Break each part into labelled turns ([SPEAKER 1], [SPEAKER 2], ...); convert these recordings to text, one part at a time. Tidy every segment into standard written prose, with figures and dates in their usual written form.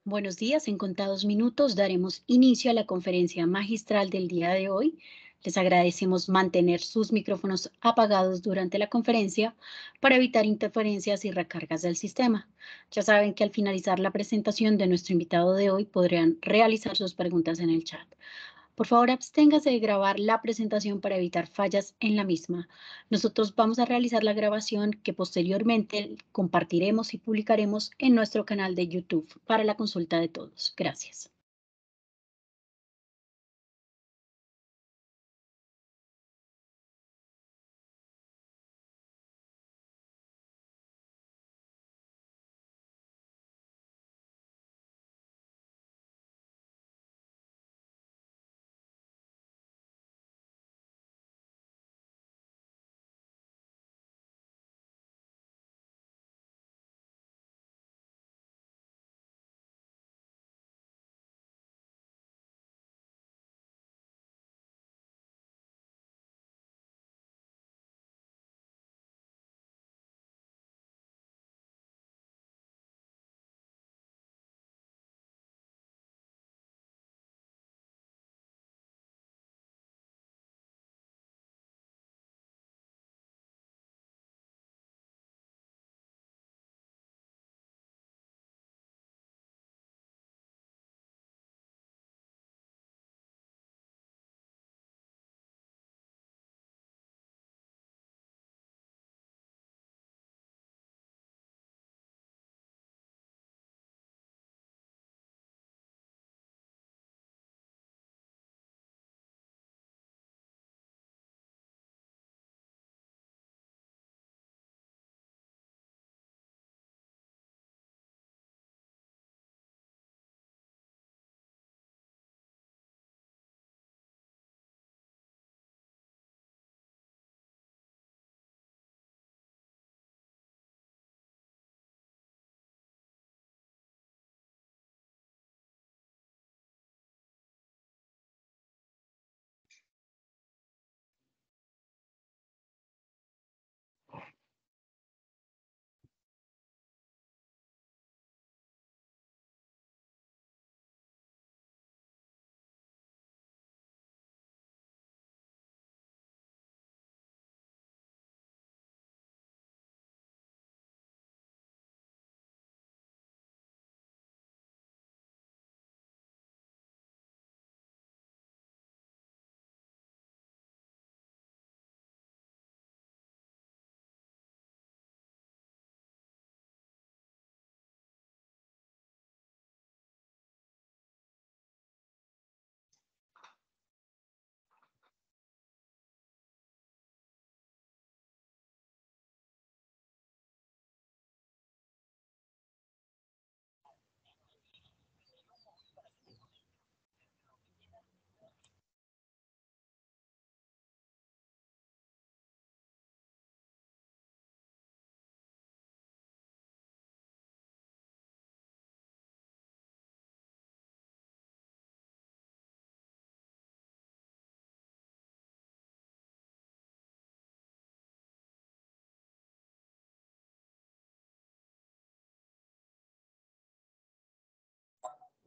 [SPEAKER 1] Buenos días, en contados minutos daremos inicio a la conferencia magistral del día de hoy. Les agradecemos mantener sus micrófonos apagados durante la conferencia para evitar interferencias y recargas del sistema. Ya saben que al finalizar la presentación de nuestro invitado de hoy podrán realizar sus preguntas en el chat. Por favor, absténgase de grabar la presentación para evitar fallas en la misma. Nosotros vamos a realizar la grabación que posteriormente compartiremos y publicaremos en nuestro canal de YouTube para la consulta de todos. Gracias.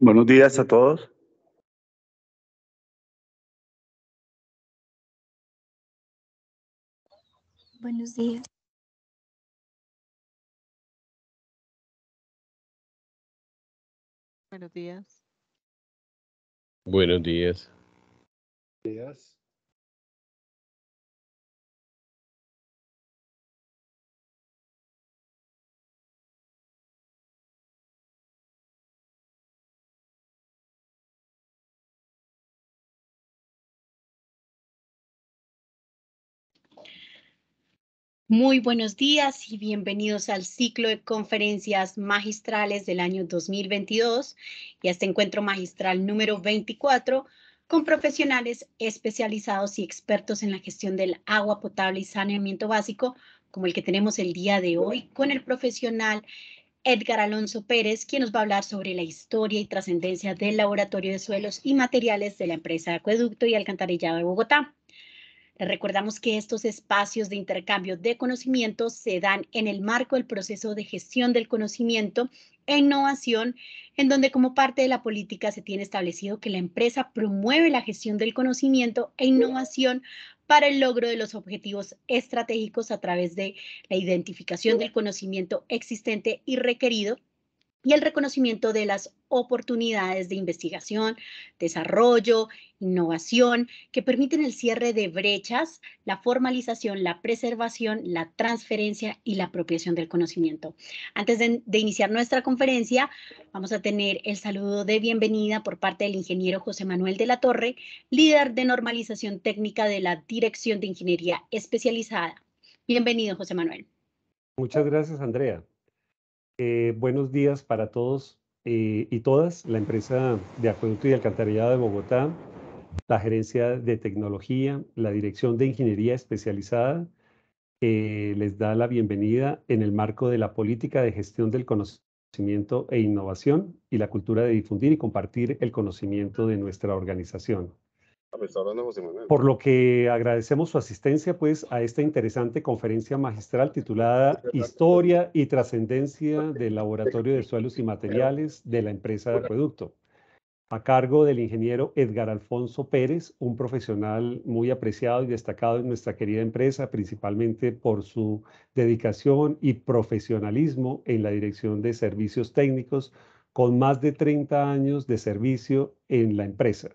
[SPEAKER 2] Buenos días a todos.
[SPEAKER 3] Buenos días.
[SPEAKER 4] Buenos días.
[SPEAKER 5] Buenos días.
[SPEAKER 1] Muy buenos días y bienvenidos al ciclo de conferencias magistrales del año 2022 y a este encuentro magistral número 24 con profesionales especializados y expertos en la gestión del agua potable y saneamiento básico, como el que tenemos el día de hoy con el profesional Edgar Alonso Pérez, quien nos va a hablar sobre la historia y trascendencia del Laboratorio de Suelos y Materiales de la empresa Acueducto y Alcantarillado de Bogotá. Les recordamos que estos espacios de intercambio de conocimientos se dan en el marco del proceso de gestión del conocimiento e innovación, en donde como parte de la política se tiene establecido que la empresa promueve la gestión del conocimiento e innovación para el logro de los objetivos estratégicos a través de la identificación del conocimiento existente y requerido y el reconocimiento de las oportunidades de investigación, desarrollo, innovación, que permiten el cierre de brechas, la formalización, la preservación, la transferencia y la apropiación del conocimiento. Antes de iniciar nuestra conferencia, vamos a tener el saludo de bienvenida por parte del ingeniero José Manuel de la Torre, líder de normalización técnica de la Dirección de Ingeniería Especializada. Bienvenido, José Manuel.
[SPEAKER 2] Muchas gracias, Andrea. Buenos días para todos y todas. La empresa de Acueducto y Alcantarillado de Bogotá, la Gerencia de Tecnología, la Dirección de Ingeniería Especializada, les da la bienvenida en el marco de la política de gestión del conocimiento e innovación y la cultura de difundir y compartir el conocimiento de nuestra organización. Por lo que agradecemos su asistencia pues, a esta interesante conferencia magistral titulada Historia y trascendencia del Laboratorio de Suelos y Materiales de la empresa de Acueducto, a cargo del ingeniero Edgar Alfonso Pérez, un profesional muy apreciado y destacado en nuestra querida empresa, principalmente por su dedicación y profesionalismo en la dirección de servicios técnicos, con más de 30 años de servicio en la empresa.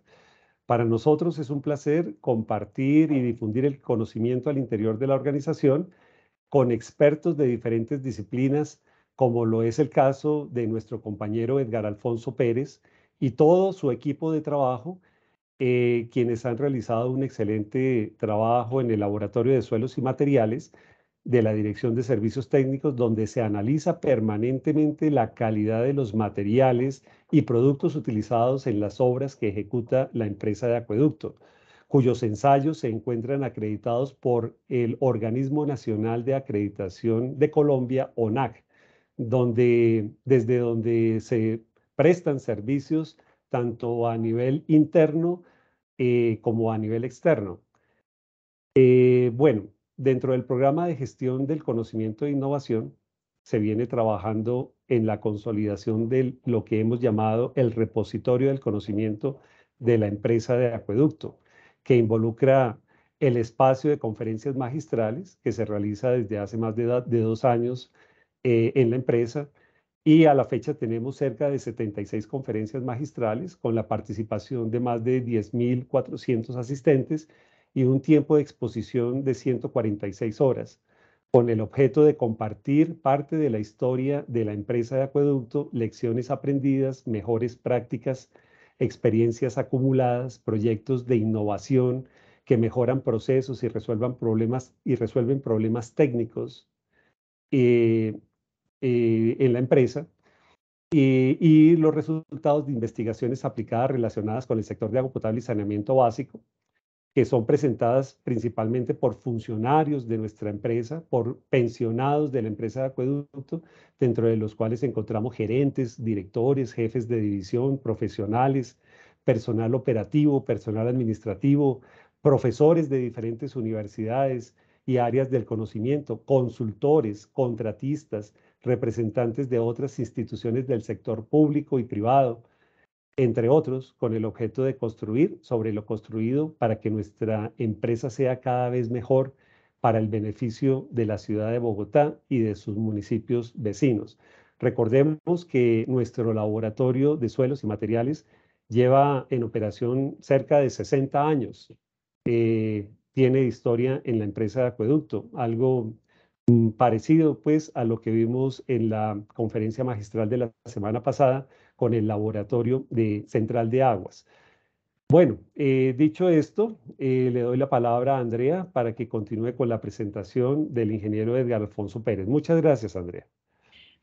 [SPEAKER 2] Para nosotros es un placer compartir y difundir el conocimiento al interior de la organización con expertos de diferentes disciplinas, como lo es el caso de nuestro compañero Edgar Alfonso Pérez y todo su equipo de trabajo, quienes han realizado un excelente trabajo en el Laboratorio de Suelos y Materiales de la Dirección de Servicios Técnicos, donde se analiza permanentemente la calidad de los materiales y productos utilizados en las obras que ejecuta la empresa de Acueducto, cuyos ensayos se encuentran acreditados por el Organismo Nacional de Acreditación de Colombia, ONAC, desde donde se prestan servicios tanto a nivel interno como a nivel externo. Bueno, dentro del programa de gestión del conocimiento e innovación, se viene trabajando en la consolidación de lo que hemos llamado el repositorio del conocimiento de la empresa de Acueducto, que involucra el espacio de conferencias magistrales que se realiza desde hace más de 2 años en la empresa, y a la fecha tenemos cerca de 76 conferencias magistrales con la participación de más de 10.400 asistentes y un tiempo de exposición de 146 horas, con el objeto de compartir parte de la historia de la empresa de Acueducto, lecciones aprendidas, mejores prácticas, experiencias acumuladas, proyectos de innovación que mejoran procesos y resuelven problemas técnicos en la empresa, y los resultados de investigaciones aplicadas relacionadas con el sector de agua potable y saneamiento básico, que son presentadas principalmente por funcionarios de nuestra empresa, por pensionados de la empresa de Acueducto, dentro de los cuales encontramos gerentes, directores, jefes de división, profesionales, personal operativo, personal administrativo, profesores de diferentes universidades y áreas del conocimiento, consultores, contratistas, representantes de otras instituciones del sector público y privado, entre otros, con el objeto de construir sobre lo construido para que nuestra empresa sea cada vez mejor para el beneficio de la ciudad de Bogotá y de sus municipios vecinos. Recordemos que nuestro laboratorio de suelos y materiales lleva en operación cerca de 60 años. Tiene historia en la empresa de Acueducto, algo parecido pues a lo que vimos en la conferencia magistral de la semana pasada con el laboratorio central de aguas. Bueno, dicho esto, le doy la palabra a Andrea para que continúe con la presentación del ingeniero Edgar Alfonso Pérez. Muchas gracias, Andrea.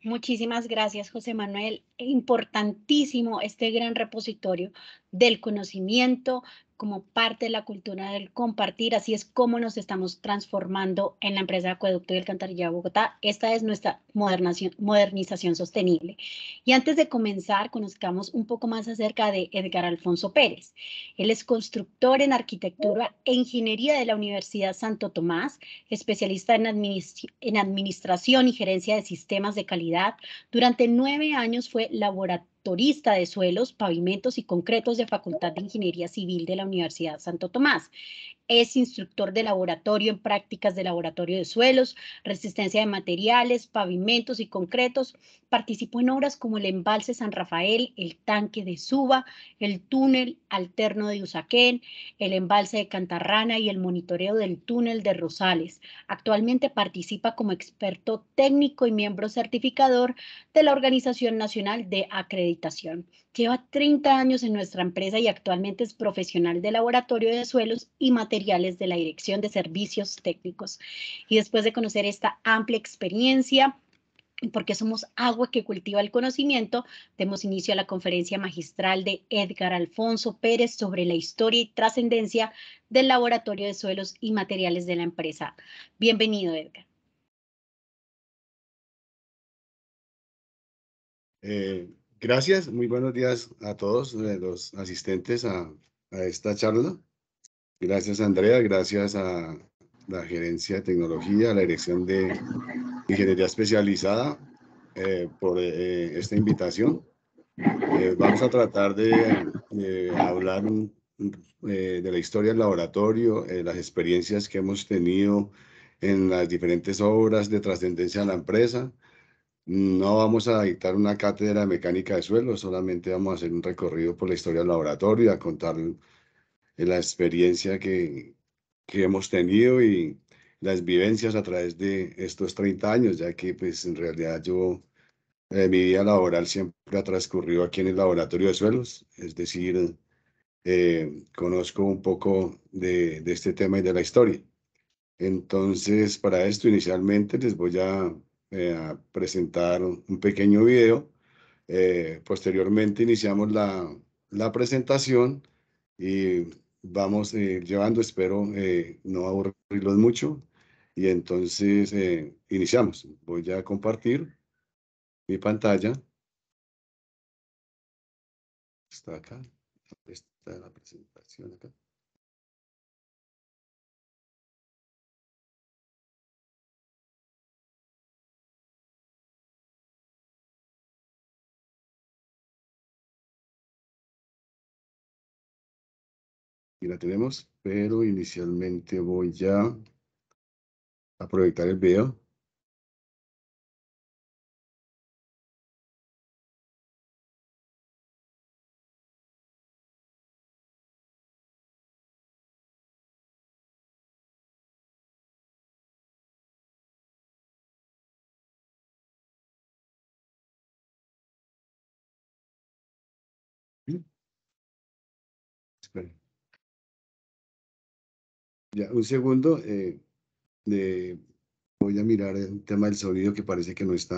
[SPEAKER 1] Muchísimas gracias, José Manuel. Importantísimo este gran repositorio del conocimiento como parte de la cultura del compartir. Así es como nos estamos transformando en la empresa de Acueducto y Alcantarillado de Bogotá. Esta es nuestra modernización sostenible. Y antes de comenzar, conozcamos un poco más acerca de Edgar Alfonso Pérez. Él es constructor en arquitectura e ingeniería de la Universidad Santo Tomás, especialista en administración y gerencia de sistemas de calidad. Durante 9 años fue laboratorista de suelos, pavimentos y concretos de Facultad de Ingeniería Civil de la Universidad Santo Tomás. Es instructor de laboratorio en prácticas de laboratorio de suelos, resistencia de materiales, pavimentos y concretos. Participó en obras como el embalse San Rafael, el tanque de Suba, el túnel alterno de Usaquén, el embalse de Cantarrana y el monitoreo del túnel de Rosales. Actualmente participa como experto técnico y miembro certificador de la Organización Nacional de Acreditación. Lleva 30 años en nuestra empresa y actualmente es profesional de laboratorio de suelos y materiales de la Dirección de Servicios Técnicos. Y después de conocer esta amplia experiencia, porque somos agua que cultiva el conocimiento, demos inicio a la conferencia magistral de Edgar Alfonso Pérez sobre la historia y trascendencia del laboratorio de suelos y materiales de la empresa. Bienvenido, Edgar.
[SPEAKER 3] Gracias, muy buenos días a todos los asistentes a esta charla. Gracias, Andrea, gracias a la Gerencia de Tecnología, a la Dirección de Ingeniería Especializada por esta invitación. Vamos a tratar de hablar de la historia del laboratorio, las experiencias que hemos tenido en las diferentes obras de trascendencia de la empresa. No vamos a dictar una cátedra de mecánica de suelo, solamente vamos a hacer un recorrido por la historia del laboratorio, a contar la experiencia que hemos tenido y las vivencias a través de estos 30 años, ya que pues en realidad mi vida laboral siempre ha transcurrido aquí en el laboratorio de suelos, es decir, conozco un poco de este tema y de la historia. Entonces, para esto inicialmente les voy a presentar un pequeño video. Posteriormente iniciamos la presentación y vamos llevando, espero no aburrirlos mucho. Y entonces iniciamos. Voy a compartir mi pantalla. Está acá. Está la presentación acá. Y la tenemos, pero inicialmente voy ya a proyectar el video. Esperen. Ya, un segundo. Voy a mirar el tema del sonido que parece que no está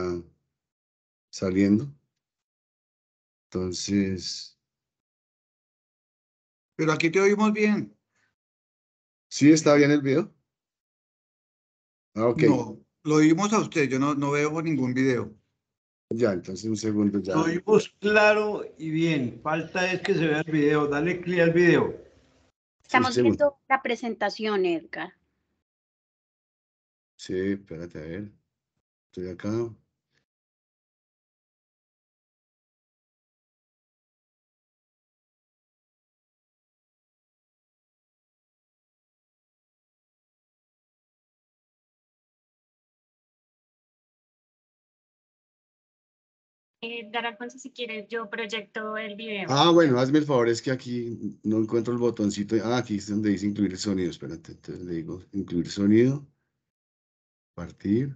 [SPEAKER 3] saliendo. Entonces,
[SPEAKER 4] Pero aquí te oímos bien.
[SPEAKER 3] ¿sí está bien el video? Ah, ok.
[SPEAKER 4] No, lo oímos a usted, yo no veo ningún video.
[SPEAKER 3] Ya, entonces un segundo ya.
[SPEAKER 6] Lo oímos claro y bien. Falta es que se vea el video. Dale clic al video.
[SPEAKER 1] Estamos
[SPEAKER 3] Un segundo.
[SPEAKER 1] viendo la presentación, Edgar.
[SPEAKER 3] Sí, espérate, a ver. Estoy acá.
[SPEAKER 7] Dar Alfonso, si quieres, yo proyecto el video.
[SPEAKER 3] Ah, bueno, hazme el favor, es que aquí no encuentro el botoncito. Ah, aquí es donde dice incluir el sonido. Espérate, entonces le digo incluir sonido. Partir.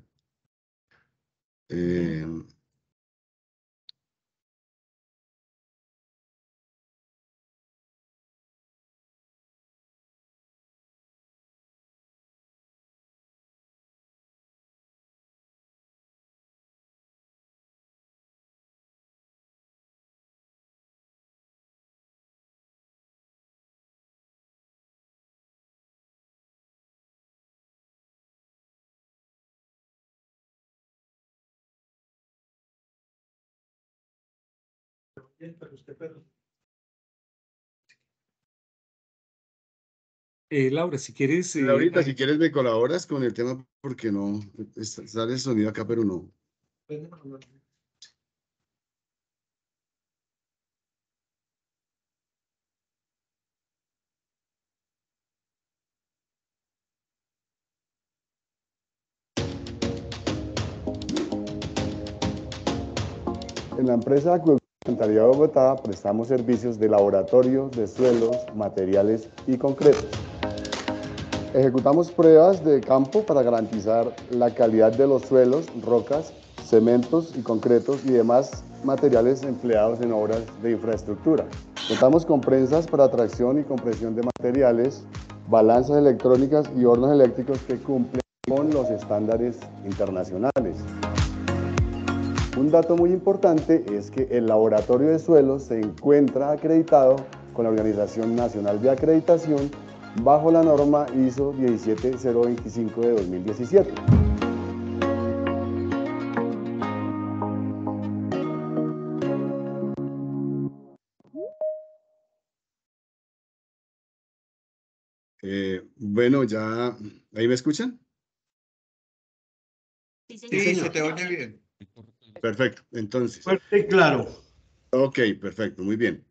[SPEAKER 2] Laura, si quieres...
[SPEAKER 3] Laurita, si quieres me colaboras con el tema porque no, sale el sonido acá, pero no. En la empresa Acueducto Alcantarillado de Bogotá prestamos servicios de laboratorio de suelos, materiales y concretos. Ejecutamos pruebas de campo para garantizar la calidad de los suelos, rocas, cementos y concretos y demás materiales empleados en obras de infraestructura. Contamos con prensas para tracción y compresión de materiales, balanzas electrónicas y hornos eléctricos que cumplen con los estándares internacionales. Un dato muy importante es que el laboratorio de suelos se encuentra acreditado con la Organización Nacional de Acreditación bajo la norma ISO 17025 de 2017. Bueno, ya, ¿ahí me escuchan?
[SPEAKER 7] Sí, señor.
[SPEAKER 4] Sí, se te oye bien.
[SPEAKER 3] Perfecto, entonces.
[SPEAKER 6] Fuerte y claro.
[SPEAKER 3] Ok, perfecto, muy bien.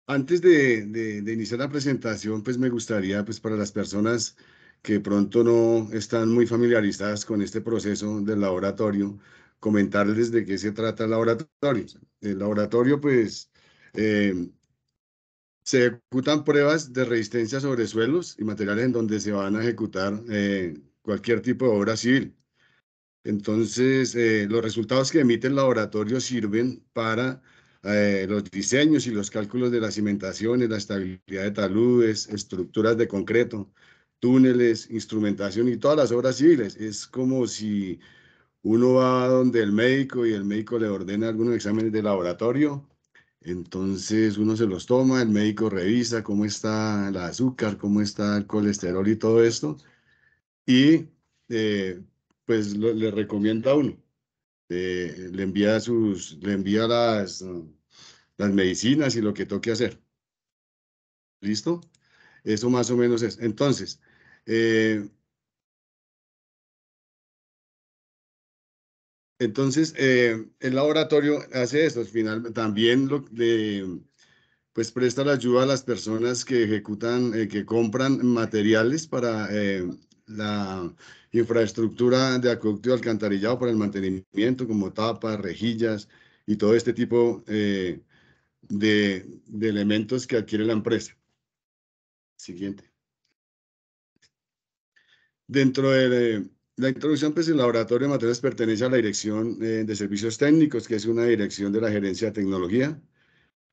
[SPEAKER 3] Antes de iniciar la presentación, pues me gustaría, pues para las personas que pronto no están muy familiarizadas con este proceso del laboratorio, comentarles de qué se trata el laboratorio. El laboratorio, pues, se ejecutan pruebas de resistencia sobre suelos y materiales en donde se van a ejecutar cualquier tipo de obra civil. Entonces, los resultados que emite el laboratorio sirven para los diseños y los cálculos de las cimentaciones, la estabilidad de taludes, estructuras de concreto, túneles, instrumentación y todas las obras civiles. Es como si uno va donde el médico y el médico le ordena algunos exámenes de laboratorio. Entonces uno se los toma, el médico revisa cómo está el azúcar, cómo está el colesterol y todo esto. Y pues le recomienda a uno. Le envía las medicinas y lo que toque hacer. ¿Listo? Eso más o menos es. Entonces, el laboratorio hace esto. Al final, también pues presta la ayuda a las personas que ejecutan, que compran materiales para la infraestructura de acueducto y alcantarillado para el mantenimiento, como tapas, rejillas y todo este tipo de elementos que adquiere la empresa. Siguiente. Dentro de la introducción, pues el laboratorio de materiales pertenece a la Dirección de Servicios Técnicos, que es una dirección de la Gerencia de Tecnología.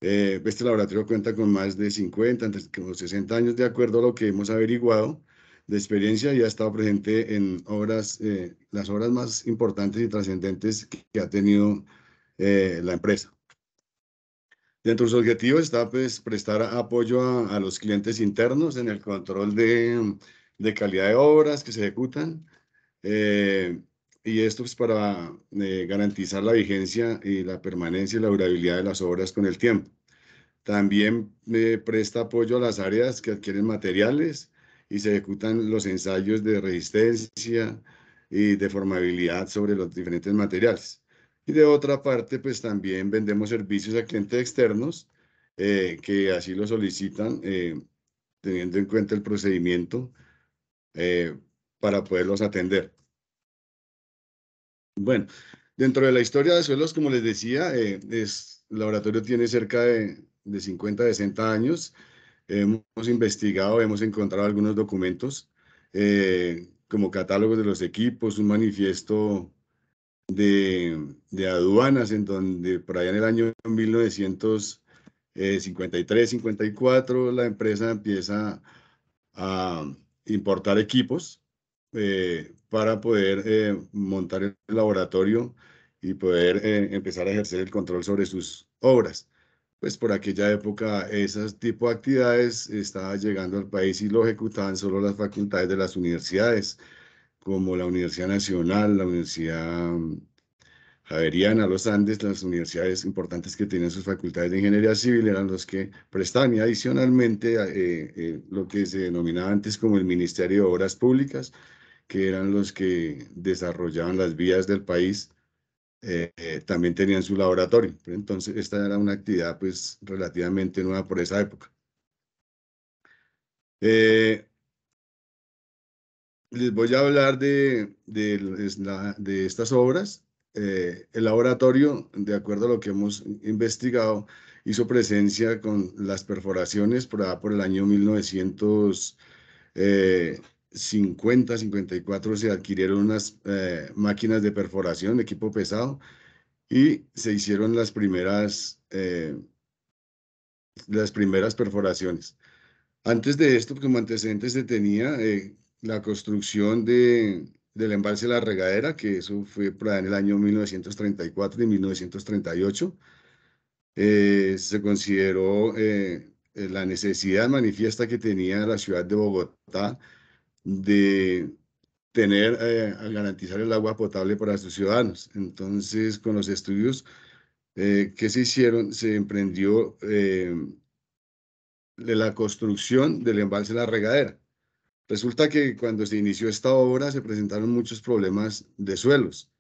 [SPEAKER 3] Este laboratorio cuenta con más de 50, como 60 años, de acuerdo a lo que hemos averiguado de experiencia, y ha estado presente en obras, las obras más importantes y trascendentes que ha tenido la empresa. Dentro de sus objetivos está pues, prestar apoyo a los clientes internos en el control de calidad de obras que se ejecutan, y esto es para garantizar la vigencia y la permanencia y la durabilidad de las obras con el tiempo. También presta apoyo a las áreas que adquieren materiales y se ejecutan los ensayos de resistencia y de formabilidad sobre los diferentes materiales. Y de otra parte, pues también vendemos servicios a clientes externos que así lo solicitan, teniendo en cuenta el procedimiento para poderlos atender. Bueno, dentro de la historia de suelos, como les decía, el laboratorio tiene cerca de 50, 60 años. Hemos investigado, hemos encontrado algunos documentos como catálogos de los equipos, un manifiesto de aduanas en donde por allá en el año 1953, 54 la empresa empieza a importar equipos para poder montar el laboratorio y poder empezar a ejercer el control sobre sus obras. Pues por aquella época ese tipo de actividades estaba llegando al país y lo ejecutaban solo las facultades de las universidades, como la Universidad Nacional, la Universidad Javeriana, los Andes, las universidades importantes que tienen sus facultades de ingeniería civil eran los que prestaban, y adicionalmente lo que se denominaba antes como el Ministerio de Obras Públicas, que eran los que desarrollaban las vías del país, también tenían su laboratorio. Entonces, esta era una actividad pues relativamente nueva por esa época. Les voy a hablar de estas obras. El laboratorio, de acuerdo a lo que hemos investigado, hizo presencia con las perforaciones por el año 1950-54. Se adquirieron unas máquinas de perforación, equipo pesado, y se hicieron las primeras perforaciones. Antes de esto, como antecedentes, se tenía la construcción del embalse La Regadera, que eso fue por ahí en el año 1934 y 1938. Se consideró la necesidad manifiesta que tenía la ciudad de Bogotá de tener, a garantizar el agua potable para sus ciudadanos. Entonces, con los estudios que se hicieron, se emprendió de la construcción del embalse La Regadera. Resulta que cuando se inició esta obra se presentaron muchos problemas de suelos.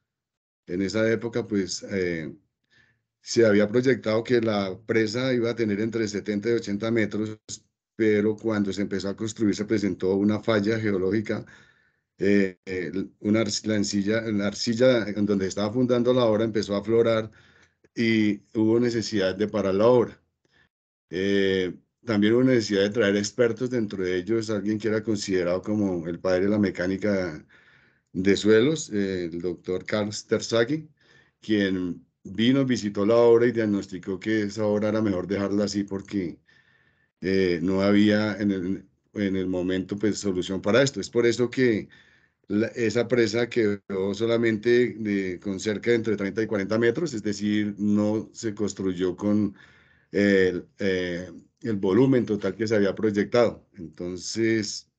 [SPEAKER 3] En esa época, pues, se había proyectado que la presa iba a tener entre 70 y 80 metros, pero cuando se empezó a construir se presentó una falla geológica. La arcilla en donde estaba fundando la obra empezó a aflorar y hubo necesidad de parar la obra. También hubo necesidad de traer expertos, dentro de ellos alguien que era considerado como el padre de la mecánica de suelos, el doctor Carl Terzaghi, quien vino, visitó la obra y diagnosticó que esa obra era mejor dejarla así porque no había en el momento pues solución para esto. Es por eso que esa presa quedó solamente con cerca de entre 30 y 40 metros, es decir, no se construyó con el, eh, el volumen total que se había proyectado. Entonces,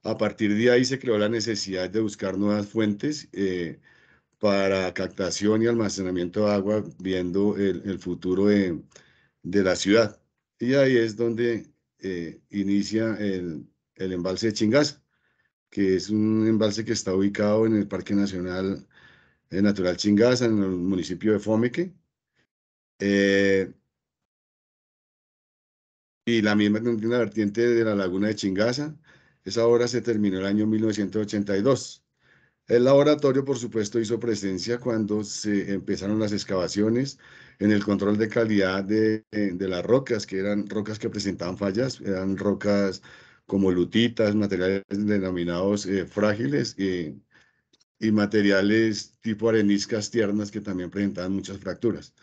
[SPEAKER 3] a partir de ahí se creó la necesidad de buscar nuevas fuentes para captación y almacenamiento de agua, viendo el futuro de la ciudad. Y ahí es donde inicia el embalse de Chingaza, que es un embalse que está ubicado en el Parque Nacional Natural Chingaza, en el municipio de Fomeque. Y la misma tiene una vertiente de la laguna de Chingaza. Esa obra se terminó el año 1982. El laboratorio, por supuesto, hizo presencia cuando se empezaron las excavaciones en el control de calidad de las rocas, que eran rocas que presentaban fallas, eran rocas como lutitas, materiales denominados frágiles, y materiales tipo areniscas tiernas que también presentaban muchas fracturas.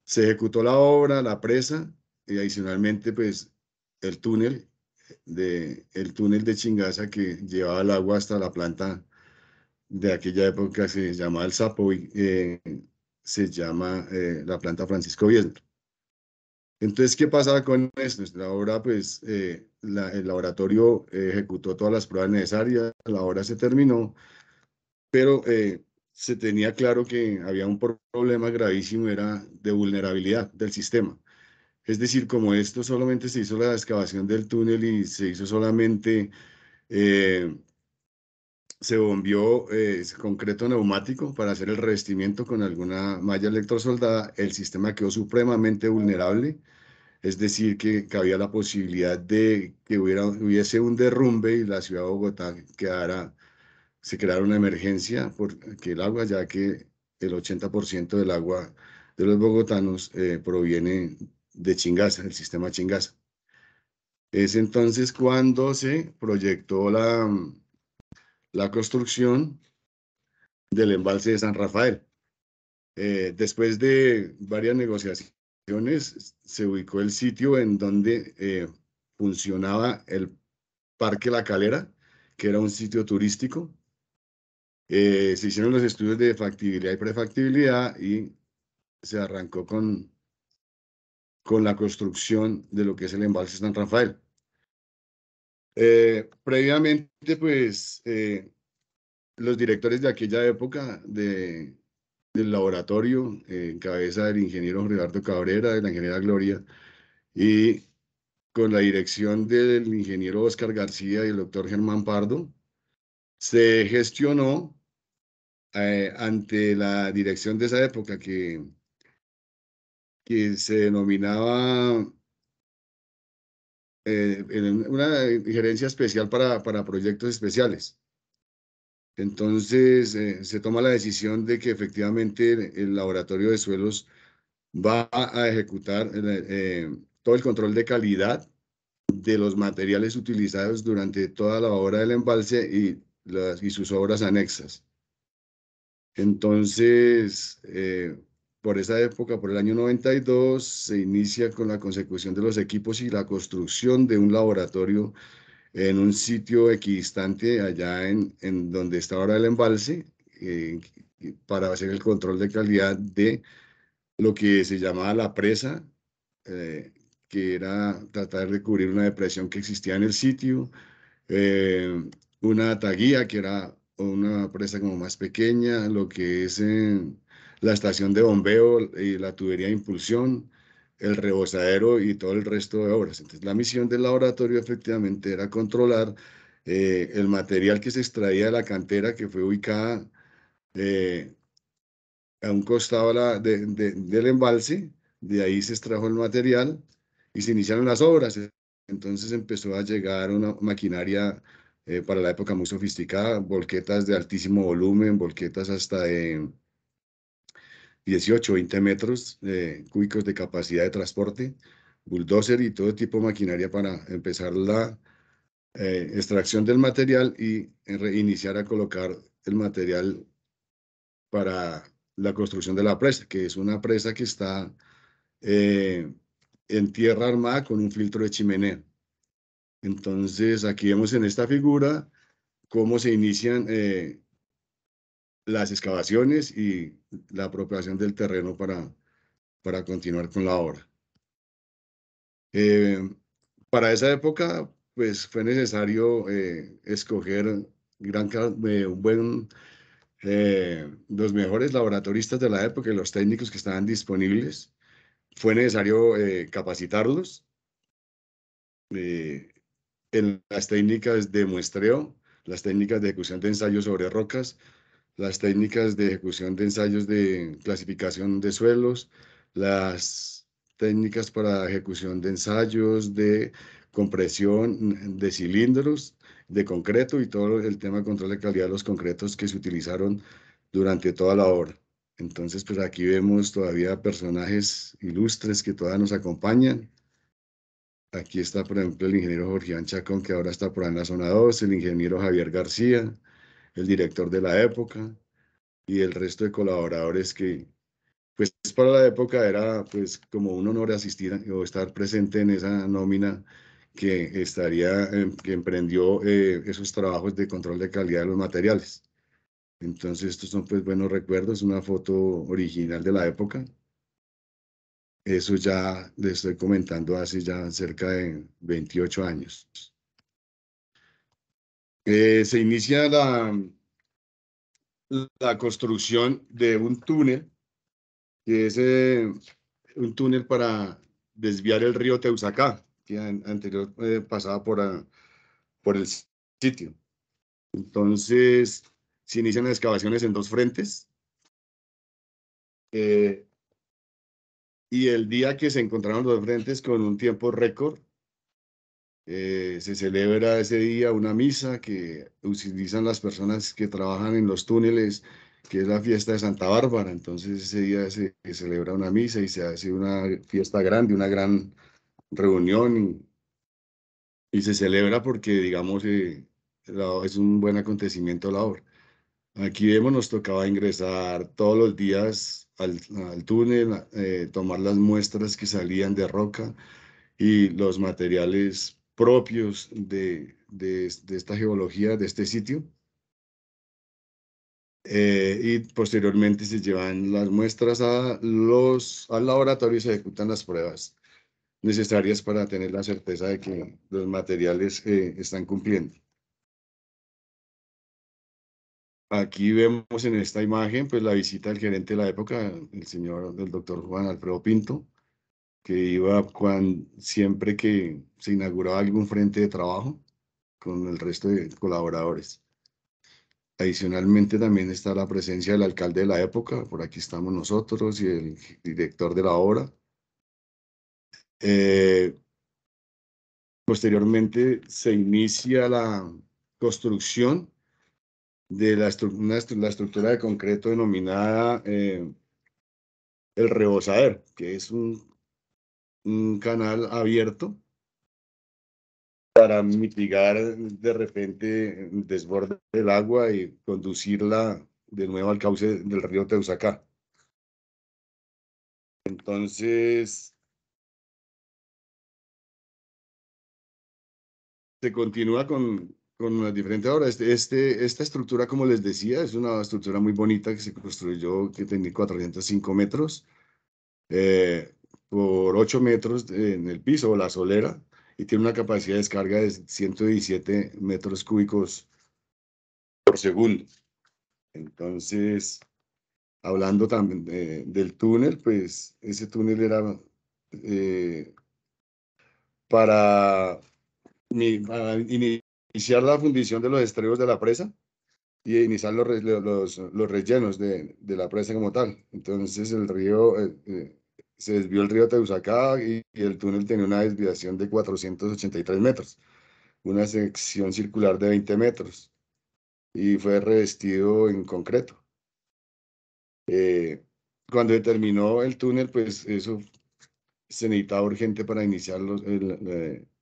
[SPEAKER 3] Se ejecutó la obra, la presa, y adicionalmente, pues, el túnel de Chingaza que llevaba el agua hasta la planta de aquella época, se llamaba el Sapo, y se llama la planta Francisco Biesner. Entonces, ¿qué pasaba con esto? La obra, pues, el laboratorio ejecutó todas las pruebas necesarias, la obra se terminó, pero se tenía claro que había un problema gravísimo, era de vulnerabilidad del sistema. Es decir, como esto solamente se hizo la excavación del túnel y se hizo solamente, se bombeó concreto neumático para hacer el revestimiento con alguna malla electrosoldada, el sistema quedó supremamente vulnerable. Es decir, que cabía la posibilidad de que hubiese un derrumbe y la ciudad de Bogotá se creara una emergencia porque el agua, ya que el 80% del agua de los bogotanos proviene de Chingaza, el sistema Chingaza. Es entonces cuando se proyectó la construcción del embalse de San Rafael. Después de varias negociaciones, se ubicó el sitio en donde funcionaba el Parque La Calera, que era un sitio turístico. Se hicieron los estudios de factibilidad y prefactibilidad y se arrancó con la construcción de lo que es el embalse San Rafael. Previamente, pues, los directores de aquella época del laboratorio, en cabeza del ingeniero Jorge Eduardo Cabrera, de la ingeniera Gloria, y con la dirección del ingeniero Oscar García y el doctor Germán Pardo, se gestionó ante la dirección de esa época que se denominaba una gerencia especial para proyectos especiales. Entonces, se toma la decisión de que efectivamente el laboratorio de suelos va a ejecutar todo el control de calidad de los materiales utilizados durante toda la obra del embalse y sus obras anexas. Entonces, por esa época, por el año 92, se inicia con la consecución de los equipos y la construcción de un laboratorio en un sitio equidistante allá en donde está ahora el embalse, para hacer el control de calidad de lo que se llamaba la presa, que era tratar de cubrir una depresión que existía en el sitio, una taguía, que era una presa como más pequeña, lo que es la estación de bombeo y la tubería de impulsión, el rebosadero y todo el resto de obras. Entonces, la misión del laboratorio efectivamente era controlar el material que se extraía de la cantera, que fue ubicada a un costado del embalse. De ahí se extrajo el material y se iniciaron las obras. Entonces empezó a llegar una maquinaria para la época muy sofisticada, volquetas de altísimo volumen, volquetas hasta de 18, 20 metros cúbicos de capacidad de transporte, bulldozer y todo tipo de maquinaria para empezar la extracción del material y reiniciar a colocar el material para la construcción de la presa, que es una presa que está en tierra armada con un filtro de chimenea. Entonces, aquí vemos en esta figura cómo se inician las excavaciones y la apropiación del terreno para continuar con la obra. Para esa época, pues fue necesario escoger los mejores laboratoristas de la época y los técnicos que estaban disponibles. Fue necesario capacitarlos en las técnicas de muestreo, las técnicas de ejecución de ensayos sobre rocas, las técnicas de ejecución de ensayos de clasificación de suelos, las técnicas para ejecución de ensayos de compresión de cilindros, de concreto y todo el tema de control de calidad de los concretos que se utilizaron durante toda la obra. Entonces, pues aquí vemos todavía personajes ilustres que todavía nos acompañan. Aquí está, por ejemplo, el ingeniero Jorge Iván Chacón, que ahora está por ahí en la zona 2, el ingeniero Javier García, el director de la época, y el resto de colaboradores que, pues, para la época era, pues, como un honor asistir o estar presente en esa nómina que emprendió esos trabajos de control de calidad de los materiales. Entonces, estos son, pues, buenos recuerdos, una foto original de la época. Eso ya le estoy comentando hace ya cerca de 28 años. Se inicia la construcción de un túnel, que es un túnel para desviar el río Teusacá, que anterior pasaba por el sitio. Entonces, se inician las excavaciones en dos frentes. Y el día que se encontraron los frentes con un tiempo récord, se celebra ese día una misa que utilizan las personas que trabajan en los túneles, que es la fiesta de Santa Bárbara. Entonces ese día se celebra una misa y se hace una fiesta grande, una gran reunión y se celebra porque, digamos, es un buen acontecimiento la obra. Aquí vemos, nos tocaba ingresar todos los días al túnel, tomar las muestras que salían de roca y los materiales propios de esta geología, de este sitio. Y posteriormente se llevan las muestras al laboratorio y se ejecutan las pruebas necesarias para tener la certeza de que los materiales están cumpliendo. Aquí vemos en esta imagen pues la visita del gerente de la época, el doctor Juan Alfredo Pinto, que iba siempre que se inauguraba algún frente de trabajo con el resto de colaboradores. Adicionalmente también está la presencia del alcalde de la época, por aquí estamos nosotros y el director de la obra. Posteriormente se inicia la construcción de la estructura de concreto denominada el rebosadero, que es un canal abierto para mitigar de repente el desborde del agua y conducirla de nuevo al cauce del río Teusacá. Entonces, se continúa con las diferentes obras. Esta estructura, como les decía, es una estructura muy bonita que se construyó, que tenía 405 metros por 8 metros en el piso o la solera, y tiene una capacidad de descarga de 117 metros cúbicos por segundo. Entonces, hablando también del túnel, pues ese túnel era para para iniciar la fundición de los estribos de la presa y iniciar los rellenos de la presa como tal. Entonces el río, se desvió el río Teusacá y el túnel tenía una desviación de 483 metros, una sección circular de 20 metros y fue revestido en concreto. Cuando terminó el túnel, pues eso se necesitaba urgente para iniciar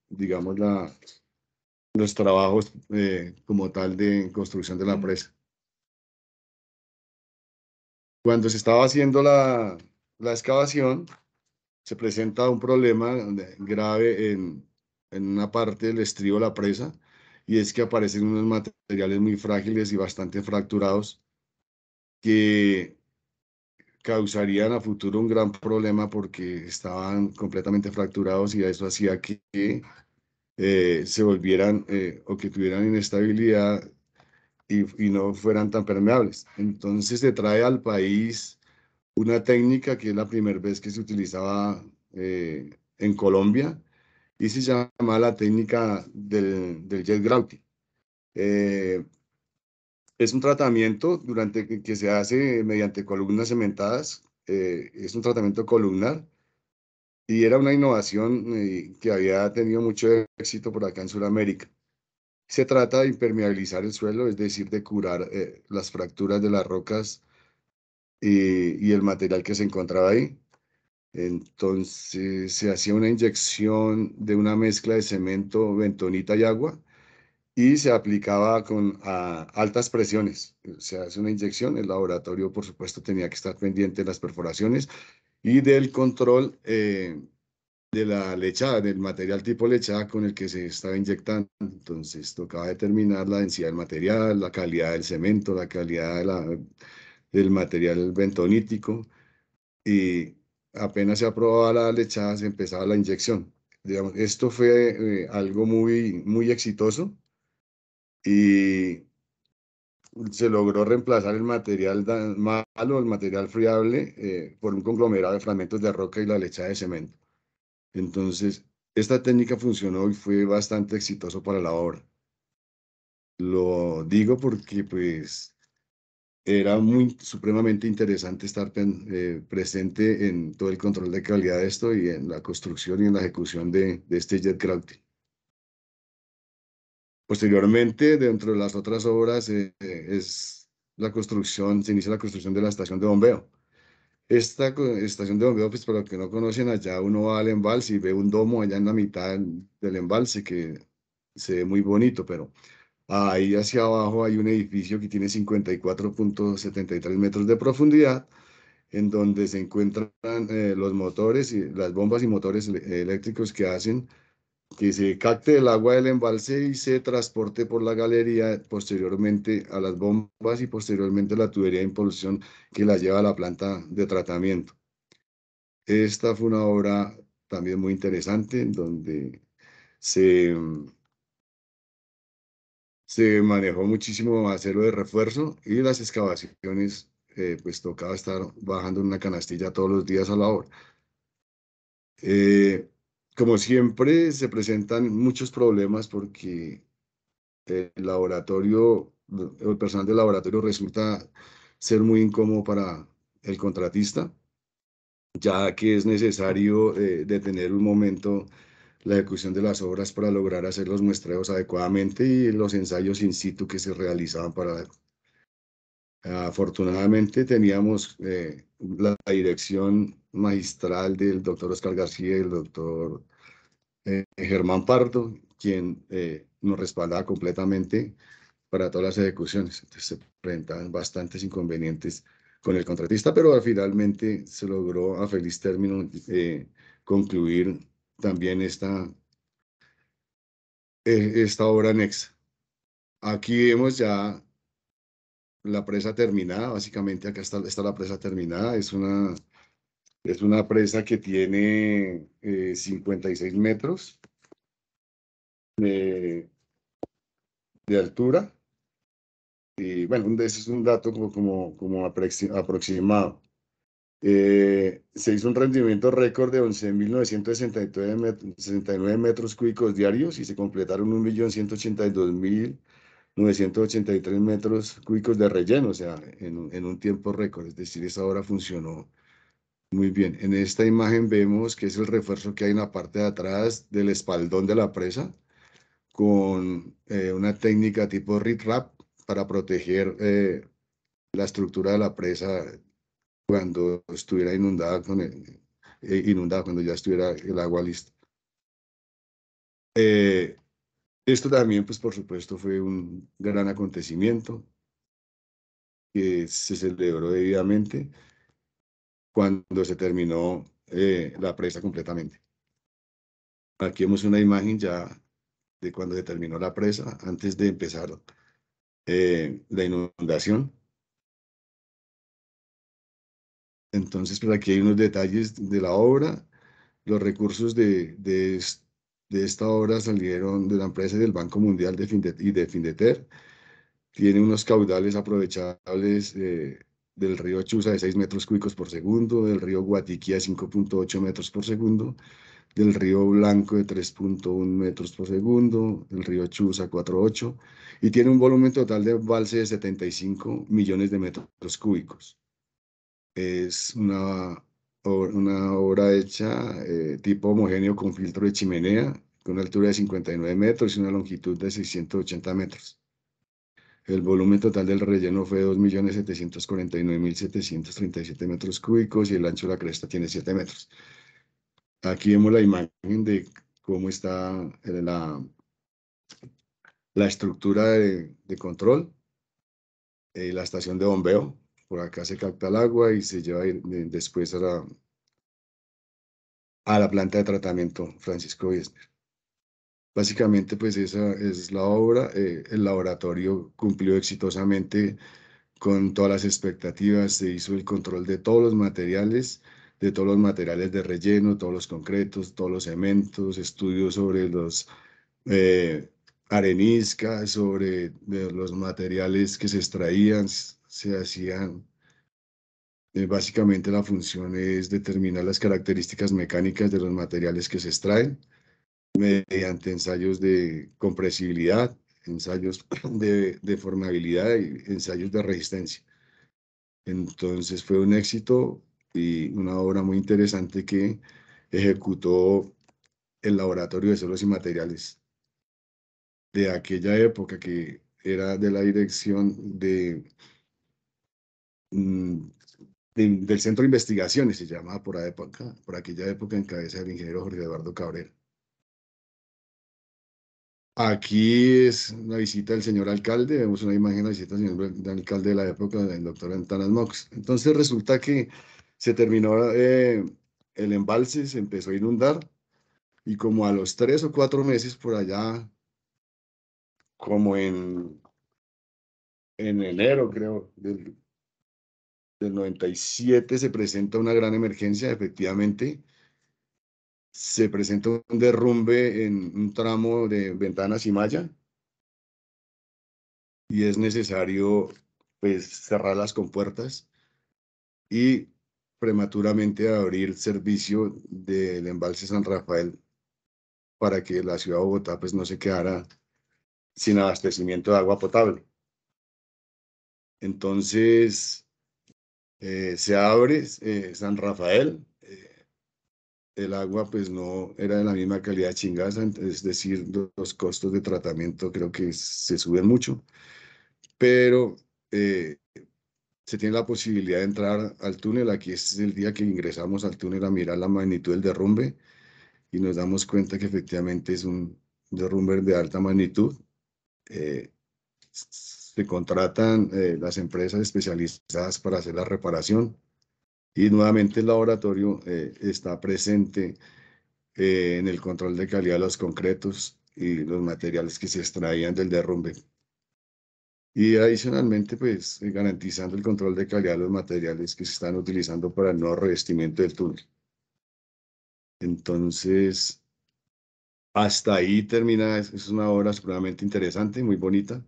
[SPEAKER 3] digamos, los trabajos como tal de construcción de la presa. Cuando se estaba haciendo la excavación, se presenta un problema grave en una parte del estribo de la presa, y es que aparecen unos materiales muy frágiles y bastante fracturados que causarían a futuro un gran problema porque estaban completamente fracturados y eso hacía que se volvieran o que tuvieran inestabilidad y no fueran tan permeables. Entonces se trae al país una técnica que es la primera vez que se utilizaba en Colombia y se llama la técnica del jet grouting. Es un tratamiento que se hace mediante columnas cementadas, es un tratamiento columnar y era una innovación que había tenido mucho éxito por acá en Sudamérica. Se trata de impermeabilizar el suelo, es decir, de curar las fracturas de las rocas y el material que se encontraba ahí. Entonces se hacía una inyección de una mezcla de cemento, bentonita y agua y se aplicaba a altas presiones. Se hace una inyección, el laboratorio por supuesto tenía que estar pendiente de las perforaciones y del control de la lechada, del material tipo lechada con el que se estaba inyectando. Entonces tocaba determinar la densidad del material, la calidad del cemento, la calidad del material bentonítico, y apenas se aprobaba la lechada se empezaba la inyección. Digamos, esto fue algo muy exitoso y se logró reemplazar el material malo, el material friable, por un conglomerado de fragmentos de roca y la lechada de cemento. Entonces, esta técnica funcionó y fue bastante exitoso para la obra. Lo digo porque, pues, era supremamente interesante estar presente en todo el control de calidad de esto y en la construcción y en la ejecución de este jet grouting. Posteriormente, dentro de las otras obras, se inicia la construcción de la estación de bombeo. Esta estación de bombeo, pues para los que no conocen, allá uno va al embalse y ve un domo allá en la mitad del embalse que se ve muy bonito, pero ahí hacia abajo hay un edificio que tiene 54,73 metros de profundidad, en donde se encuentran los motores y las bombas y motores eléctricos que hacen que se capte el agua del embalse y se transporte por la galería posteriormente a las bombas y posteriormente a la tubería de impulsión que la lleva a la planta de tratamiento. Esta fue una obra también muy interesante en donde se se manejó muchísimo acero de refuerzo y las excavaciones, pues tocaba estar bajando una canastilla todos los días a la hora. Como siempre, se presentan muchos problemas porque el laboratorio, el personal del laboratorio resulta ser muy incómodo para el contratista, ya que es necesario detener un momento la ejecución de las obras para lograr hacer los muestreos adecuadamente y los ensayos in situ que se realizaban para... Afortunadamente teníamos la dirección magistral del doctor Oscar García y el doctor Germán Pardo, quien nos respaldaba completamente para todas las ejecuciones. Entonces se presentaban bastantes inconvenientes con el contratista, pero finalmente se logró a feliz término concluir también esta obra anexa. Aquí vemos ya la presa terminada, básicamente acá está la presa terminada, es una presa que tiene 56 metros de altura. Y bueno, ese es un dato como aproximado. Se hizo un rendimiento récord de 11.969 metros cúbicos diarios y se completaron 1.182.983 metros cúbicos de relleno, o sea, en un tiempo récord. Es decir, esa obra funcionó muy bien. En esta imagen vemos que es el refuerzo que hay en la parte de atrás del espaldón de la presa con una técnica tipo RIT-RAP para proteger la estructura de la presa cuando estuviera inundada, cuando ya estuviera el agua lista. Esto también, pues por supuesto, fue un gran acontecimiento que se celebró debidamente cuando se terminó la presa completamente. Aquí vemos una imagen ya de cuando se terminó la presa, antes de empezar la inundación. Entonces, pues aquí hay unos detalles de la obra. Los recursos de esta obra salieron de la empresa y del Banco Mundial y de Findeter. Tiene unos caudales aprovechables del río Chusa de 6 metros cúbicos por segundo, del río Guatiquía de 5.8 metros por segundo, del río Blanco de 3.1 metros por segundo, del río Chusa 4.8, y tiene un volumen total de embalse de 75 millones de metros cúbicos. Es una obra hecha tipo homogéneo con filtro de chimenea, con una altura de 59 metros y una longitud de 680 metros. El volumen total del relleno fue 2.749.737 metros cúbicos y el ancho de la cresta tiene 7 metros. Aquí vemos la imagen de cómo está la estructura de control, la estación de bombeo. Por acá se capta el agua y se lleva después a la planta de tratamiento Francisco Wiesner. Básicamente, pues esa es la obra. El laboratorio cumplió exitosamente con todas las expectativas, se hizo el control de todos los materiales de relleno, todos los concretos, todos los cementos, estudios sobre los areniscas, sobre los materiales que se extraían, se hacían. Básicamente la función es determinar las características mecánicas de los materiales que se extraen mediante ensayos de compresibilidad, ensayos de formabilidad y ensayos de resistencia. Entonces fue un éxito y una obra muy interesante que ejecutó el Laboratorio de Suelos y Materiales de aquella época, que era de la dirección del Centro de Investigaciones, se llamaba por aquella época en cabeza del ingeniero Jorge Eduardo Cabrera. Aquí es una visita del señor alcalde, vemos una imagen de la visita del señor alcalde de la época, del doctor Antanas Mox. Entonces resulta que se terminó el embalse, se empezó a inundar y como a los 3 o 4 meses por allá, como en enero creo del 97 se presenta una gran emergencia, efectivamente. Se presenta un derrumbe en un tramo de Ventanas y Malla y es necesario pues cerrar las compuertas y prematuramente abrir servicio del embalse San Rafael para que la ciudad de Bogotá pues no se quedara sin abastecimiento de agua potable. Entonces se abre San Rafael, el agua pues no era de la misma calidad de Chingaza, es decir, los costos de tratamiento creo que se suben mucho, pero se tiene la posibilidad de entrar al túnel. Aquí es el día que ingresamos al túnel a mirar la magnitud del derrumbe y nos damos cuenta que efectivamente es un derrumbe de alta magnitud. Se contratan las empresas especializadas para hacer la reparación y nuevamente el laboratorio está presente en el control de calidad de los concretos y los materiales que se extraían del derrumbe. Y adicionalmente, pues, garantizando el control de calidad de los materiales que se están utilizando para el nuevo revestimiento del túnel. Entonces, hasta ahí termina, es una obra supremamente interesante, muy bonita.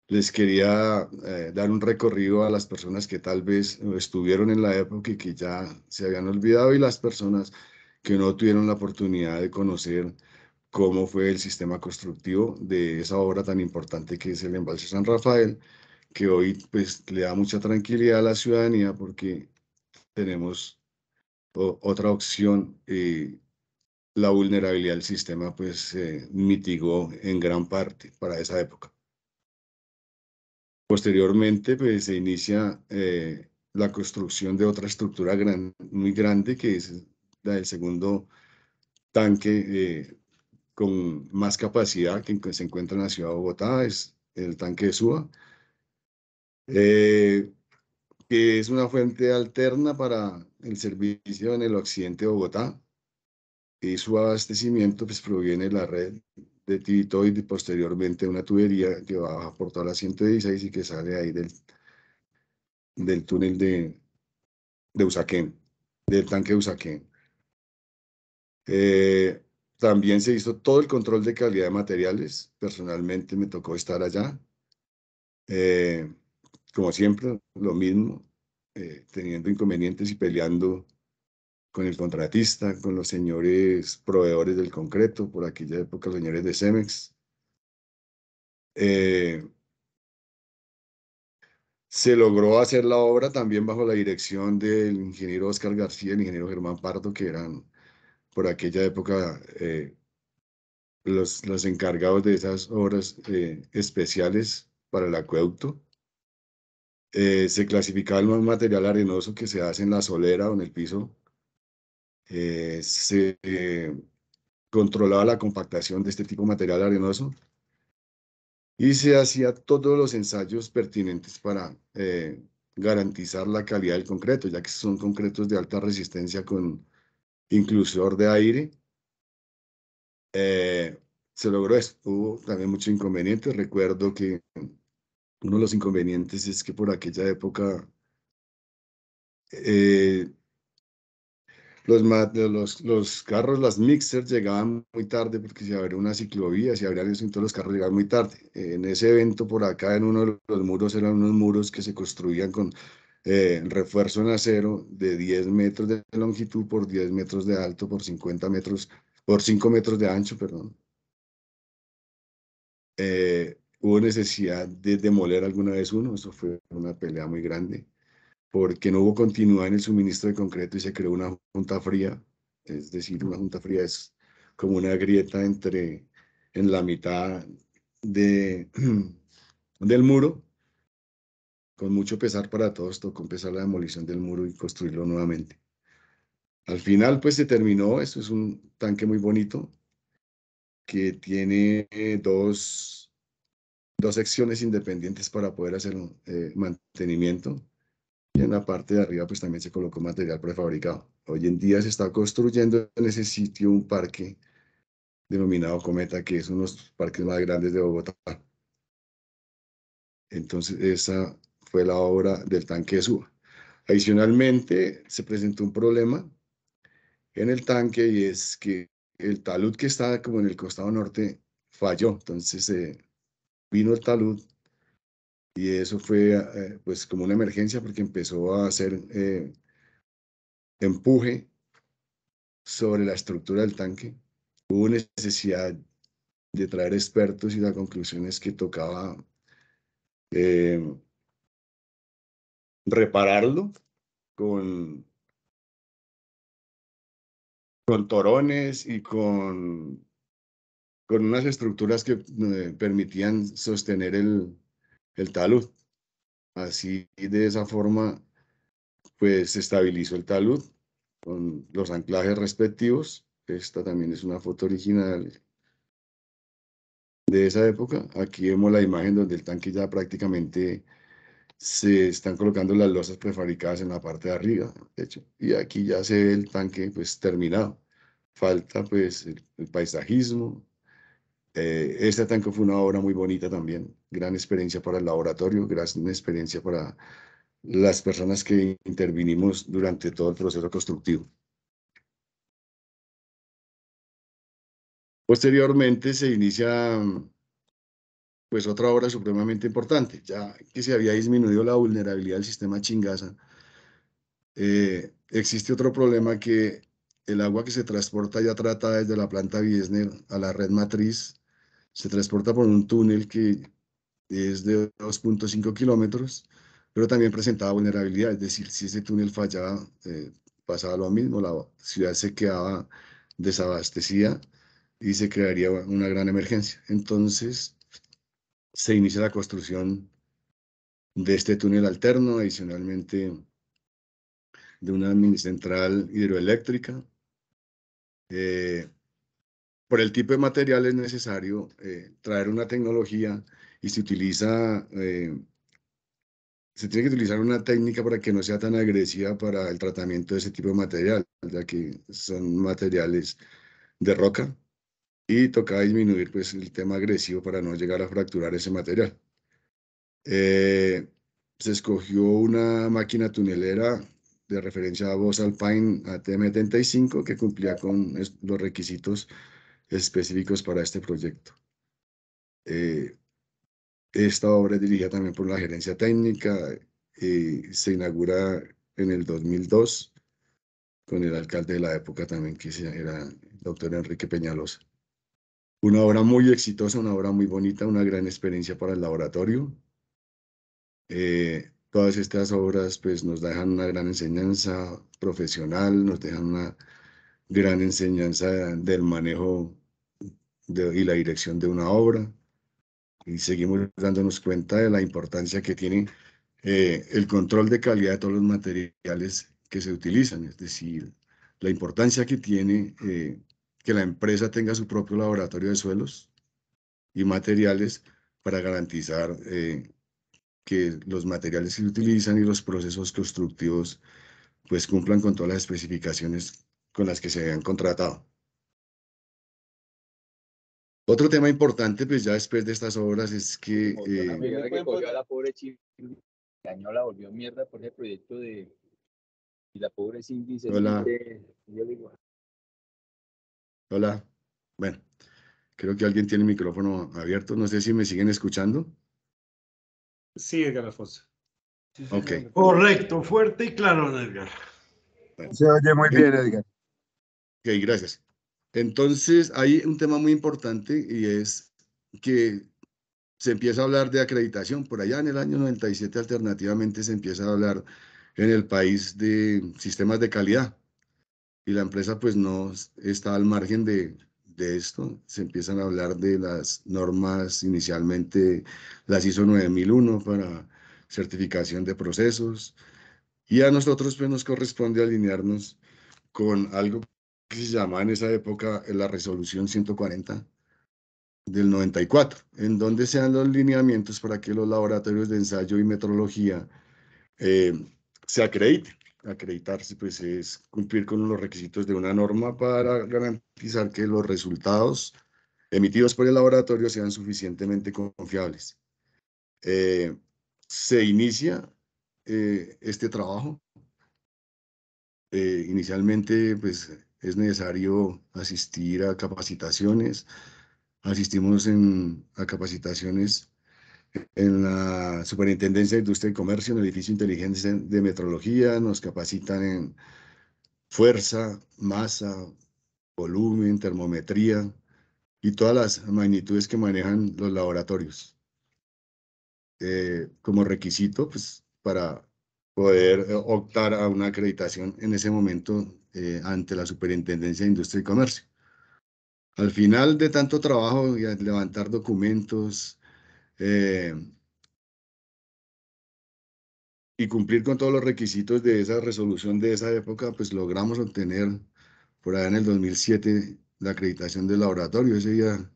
[SPEAKER 3] Les quería dar un recorrido a las personas que tal vez estuvieron en la época y que ya se habían olvidado, y las personas que no tuvieron la oportunidad de conocer cómo fue el sistema constructivo de esa obra tan importante que es el Embalse San Rafael, que hoy pues le da mucha tranquilidad a la ciudadanía porque tenemos otra opción. La vulnerabilidad del sistema pues mitigó en gran parte para esa época. Posteriormente pues se inicia la construcción de otra estructura muy grande, que es la del segundo tanque con más capacidad que se encuentra en la ciudad de Bogotá, es el tanque de Suba, que es una fuente alterna para el servicio en el occidente de Bogotá, y su abastecimiento pues proviene de la red de Tibitoy y posteriormente una tubería que baja por toda la 116 y que sale ahí del túnel de Usaquén, del tanque de Usaquén. También se hizo todo el control de calidad de materiales. Personalmente me tocó estar allá. Como siempre, lo mismo, teniendo inconvenientes y peleando con el contratista, con los señores proveedores del concreto, por aquella época los señores de Cemex. Se logró hacer la obra también bajo la dirección del ingeniero Oscar García y el ingeniero Germán Pardo, que eran por aquella época los encargados de esas obras especiales para el acueducto. Se clasificaba el material arenoso que se hace en la solera o en el piso. Se controlaba la compactación de este tipo de material arenoso y se hacía todos los ensayos pertinentes para garantizar la calidad del concreto, ya que son concretos de alta resistencia con inclusor de aire. Se logró esto. Hubo también muchos inconvenientes. Recuerdo que uno de los inconvenientes es que por aquella época los carros, las mixers llegaban muy tarde porque se abría una ciclovía, se abrían eso, entonces los carros llegaban muy tarde. En ese evento por acá, en uno de los muros, eran unos muros que se construían con refuerzo en acero de 10 metros de longitud por 10 metros de alto por 50 metros, por 5 metros de ancho, perdón. Hubo necesidad de demoler alguna vez uno, eso fue una pelea muy grande, porque no hubo continuidad en el suministro de concreto y se creó una junta fría. Es decir, una junta fría es como una grieta en la mitad del muro. Con mucho pesar para todos, tocó empezar la demolición del muro y construirlo nuevamente. Al final, pues se terminó. Esto es un tanque muy bonito que tiene dos secciones independientes para poder hacer mantenimiento. Y en la parte de arriba pues también se colocó material prefabricado. Hoy en día se está construyendo en ese sitio un parque denominado Cometa, que es uno de los parques más grandes de Bogotá. Entonces esa fue la obra del tanque de Suba. Adicionalmente se presentó un problema en el tanque, y es que el talud que está como en el costado norte falló. Entonces vino el talud y eso fue pues como una emergencia porque empezó a hacer empuje sobre la estructura del tanque. Hubo necesidad de traer expertos y la conclusión es que tocaba repararlo con torones y con unas estructuras que permitían sostener el talud. Así, de esa forma, pues se estabilizó el talud con los anclajes respectivos. Esta también es una foto original de esa época. Aquí vemos la imagen donde el tanque ya prácticamente se están colocando las losas prefabricadas en la parte de arriba, de hecho, y aquí ya se ve el tanque pues terminado. Falta pues el paisajismo. Este tanque fue una obra muy bonita también, gran experiencia para el laboratorio, gran experiencia para las personas que intervinimos durante todo el proceso constructivo. Posteriormente se inicia pues otra obra supremamente importante, ya que se había disminuido la vulnerabilidad del sistema Chingaza. Existe otro problema que el agua que se transporta ya tratada desde la planta Biesner a la red matriz se transporta por un túnel que es de 2.5 kilómetros, pero también presentaba vulnerabilidad, es decir, si ese túnel fallaba, pasaba lo mismo, la ciudad se quedaba desabastecida y se crearía una gran emergencia. Entonces, se inicia la construcción de este túnel alterno, adicionalmente de una mini central hidroeléctrica. Por el tipo de material es necesario traer una tecnología y se tiene que utilizar una técnica para que no sea tan agresiva para el tratamiento de ese tipo de material, ya que son materiales de roca y toca disminuir pues, el tema agresivo para no llegar a fracturar ese material. Se escogió una máquina tunelera de referencia a Voss Alpine ATM-75 que cumplía con los requisitos específicos para este proyecto. Esta obra es dirigida también por la gerencia técnica y se inaugura en el 2002 con el alcalde de la época también, que era el doctor Enrique Peñalosa. Una obra muy exitosa, una obra muy bonita, una gran experiencia para el laboratorio. Todas estas obras pues, nos dejan una gran enseñanza profesional, nos dejan una gran enseñanza del manejo y la dirección de una obra. Y seguimos dándonos cuenta de la importancia que tiene el control de calidad de todos los materiales que se utilizan, es decir, la importancia que tiene que la empresa tenga su propio laboratorio de suelos y materiales para garantizar que los materiales que se utilizan y los procesos constructivos pues cumplan con todas las especificaciones con las que se habían contratado. Otro tema importante, pues ya después de estas obras, es que...
[SPEAKER 8] que cogió a la pobre Chile, dañó, la volvió mierda por ese proyecto de... Y la pobre Cindy se
[SPEAKER 3] Hola. Hola. Bueno, creo que alguien tiene el micrófono abierto. No sé si me siguen escuchando.
[SPEAKER 2] Sí, Edgar Alfonso.
[SPEAKER 3] Ok.
[SPEAKER 6] Correcto, fuerte y claro, Edgar.
[SPEAKER 3] Bueno.
[SPEAKER 4] Se oye muy bien, Edgar.
[SPEAKER 3] Ok, gracias. Entonces, hay un tema muy importante y es que se empieza a hablar de acreditación. Por allá en el año 97, alternativamente, se empieza a hablar en el país de sistemas de calidad. Y la empresa pues no está al margen de esto. Se empiezan a hablar de las normas inicialmente, las ISO 9001 para certificación de procesos. Y a nosotros pues nos corresponde alinearnos con algo que se llamaba en esa época la resolución 140 del 94, en donde se dan los lineamientos para que los laboratorios de ensayo y metrología se acrediten. Acreditarse pues es cumplir con los requisitos de una norma para garantizar que los resultados emitidos por el laboratorio sean suficientemente confiables. Se inicia este trabajo. Inicialmente pues es necesario asistir a capacitaciones. Asistimos a capacitaciones en la Superintendencia de Industria y Comercio, en el edificio de inteligencia de metrología, nos capacitan en fuerza, masa, volumen, termometría y todas las magnitudes que manejan los laboratorios. Como requisito, pues, para poder optar a una acreditación en ese momento ante la Superintendencia de Industria y Comercio. Al final de tanto trabajo y levantar documentos y cumplir con todos los requisitos de esa resolución de esa época, pues logramos obtener por allá en el 2007 la acreditación del laboratorio. Ese día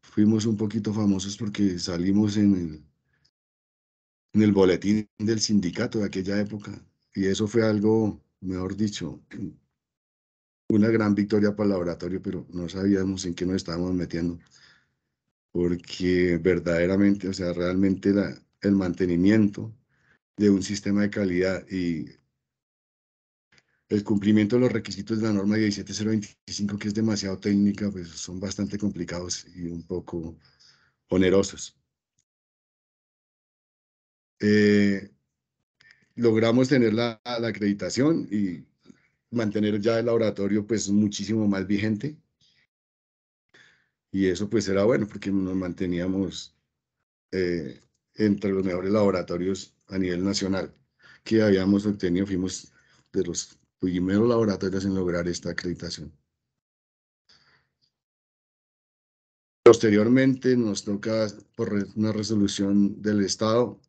[SPEAKER 3] fuimos un poquito famosos porque salimos en el boletín del sindicato de aquella época y eso fue algo, mejor dicho, una gran victoria para el laboratorio, pero no sabíamos en qué nos estábamos metiendo, porque verdaderamente, o sea, realmente el mantenimiento de un sistema de calidad y el cumplimiento de los requisitos de la norma 17025, que es demasiado técnica, pues son bastante complicados y un poco onerosos. Logramos tener la acreditación y mantener ya el laboratorio pues muchísimo más vigente. Y eso pues era bueno porque nos manteníamos entre los mejores laboratorios a nivel nacional que habíamos obtenido. Fuimos de los primeros laboratorios en lograr esta acreditación. Posteriormente nos toca, por una resolución del Estado,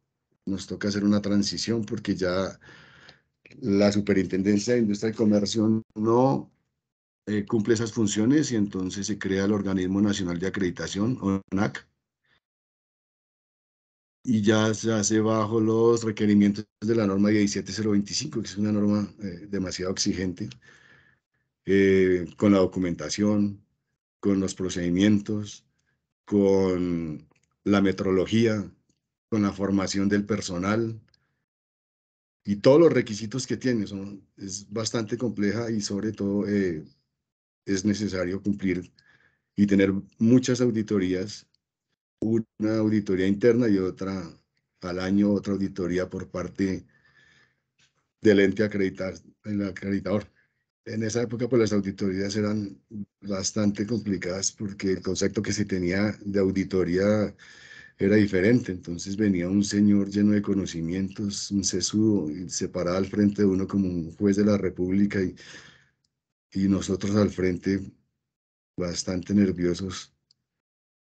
[SPEAKER 3] nos toca hacer una transición porque ya la Superintendencia de Industria y Comercio no cumple esas funciones y entonces se crea el Organismo Nacional de Acreditación, ONAC, y ya se hace bajo los requerimientos de la norma 17025, que es una norma demasiado exigente, con la documentación, con los procedimientos, con la metrología, con la formación del personal y todos los requisitos que tiene. Es bastante compleja y sobre todo es necesario cumplir y tener muchas auditorías, una auditoría interna y otra al año, otra auditoría por parte del ente el acreditador. En esa época, pues las auditorías eran bastante complicadas porque el concepto que se tenía de auditoría era diferente. Entonces venía un señor lleno de conocimientos, un sesudo, y se paraba al frente de uno como un juez de la República y nosotros al frente bastante nerviosos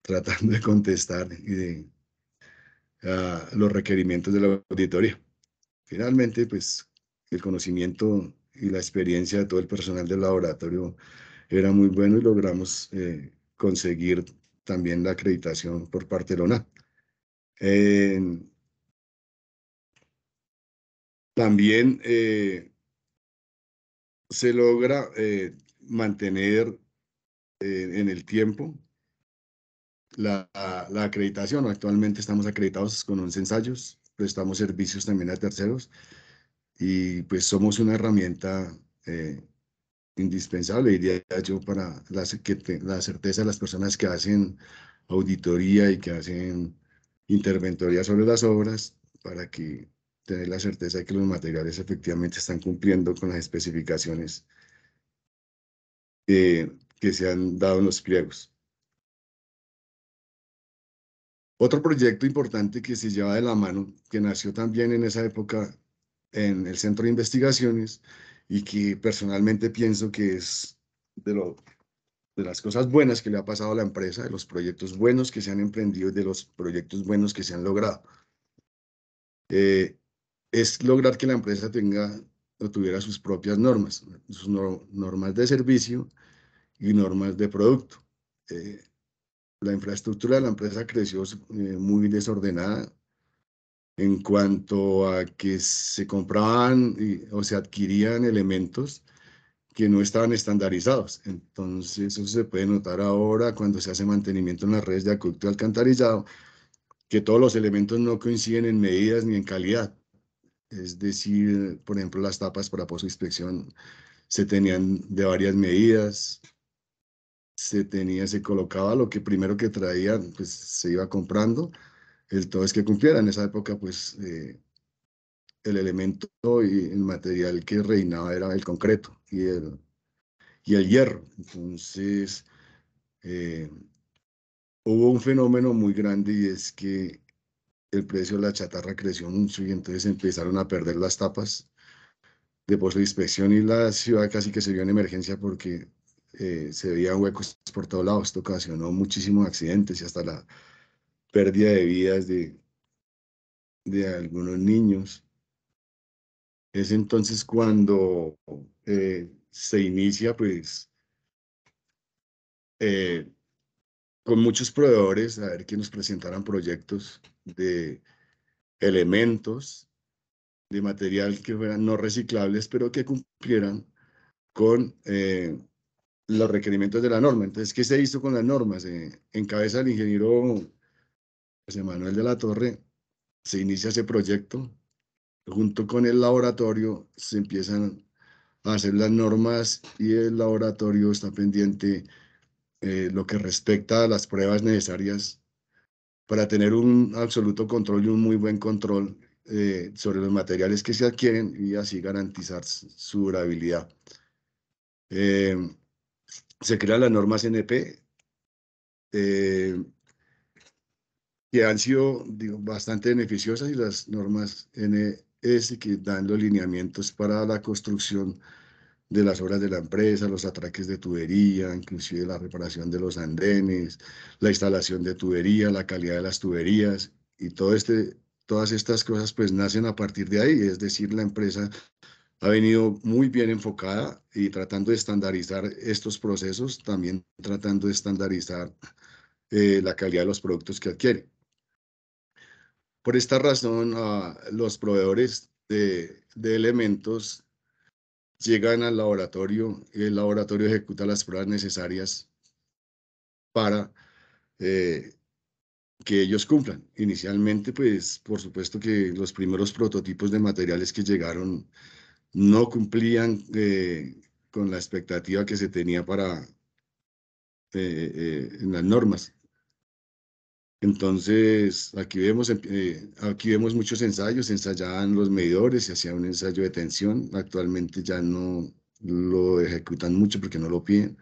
[SPEAKER 3] tratando de contestar y de los requerimientos de la auditoría. Finalmente, pues el conocimiento y la experiencia de todo el personal del laboratorio era muy bueno y logramos conseguir también la acreditación por parte de la ONAC. También se logra mantener en el tiempo la acreditación. Actualmente estamos acreditados con 11 ensayos, prestamos servicios también a terceros y pues somos una herramienta indispensable, diría yo, para la certeza de las personas que hacen auditoría y que hacen interventoría sobre las obras, para que tener la certeza de que los materiales efectivamente están cumpliendo con las especificaciones que se han dado en los pliegos. Otro proyecto importante que se lleva de la mano, que nació también en esa época en el Centro de Investigaciones y que personalmente pienso que es de las cosas buenas que le ha pasado a la empresa, de los proyectos buenos que se han emprendido y de los proyectos buenos que se han logrado. Es lograr que la empresa tenga o tuviera sus propias normas, sus normas de servicio y normas de producto. La infraestructura de la empresa creció muy desordenada en cuanto a que se compraban o se adquirían elementos que no estaban estandarizados. Entonces, eso se puede notar ahora cuando se hace mantenimiento en las redes de acueducto y alcantarillado, que todos los elementos no coinciden en medidas ni en calidad. Es decir, por ejemplo, las tapas para pozo de inspección se tenían de varias medidas, se colocaba lo que primero que traían, pues se iba comprando, el todo es que cumpliera. En esa época, pues, el elemento y el material que reinaba era el concreto y el hierro. Entonces, hubo un fenómeno muy grande y es que el precio de la chatarra creció mucho y entonces empezaron a perder las tapas de pozo de inspección y la ciudad casi que se vio en emergencia porque se veían huecos por todos lados. Esto ocasionó muchísimos accidentes y hasta la pérdida de vidas de algunos niños. Es entonces cuando se inicia, pues, con muchos proveedores, a ver que nos presentaran proyectos de elementos, de material que fueran no reciclables, pero que cumplieran con los requerimientos de la norma. Entonces, ¿qué se hizo con las normas? En cabeza del ingeniero José Manuel de la Torre, se inicia ese proyecto. Junto con el laboratorio se empiezan a hacer las normas y el laboratorio está pendiente lo que respecta a las pruebas necesarias para tener un absoluto control y un muy buen control sobre los materiales que se adquieren y así garantizar su durabilidad. Se crean las normas NP, que han sido, digo, bastante beneficiosas, y las normas NS que dan los lineamientos para la construcción de las obras de la empresa, los atraques de tubería, inclusive la reparación de los andenes, la instalación de tubería, la calidad de las tuberías y todas estas cosas pues nacen a partir de ahí. Es decir, la empresa ha venido muy bien enfocada y tratando de estandarizar estos procesos, también tratando de estandarizar la calidad de los productos que adquiere. Por esta razón, los proveedores de elementos llegan al laboratorio y el laboratorio ejecuta las pruebas necesarias para que ellos cumplan. Inicialmente, pues, por supuesto que los primeros prototipos de materiales que llegaron no cumplían con la expectativa que se tenía para en las normas. Entonces, aquí vemos muchos ensayos, se ensayaban los medidores, se hacía un ensayo de tensión, actualmente ya no lo ejecutan mucho porque no lo piden.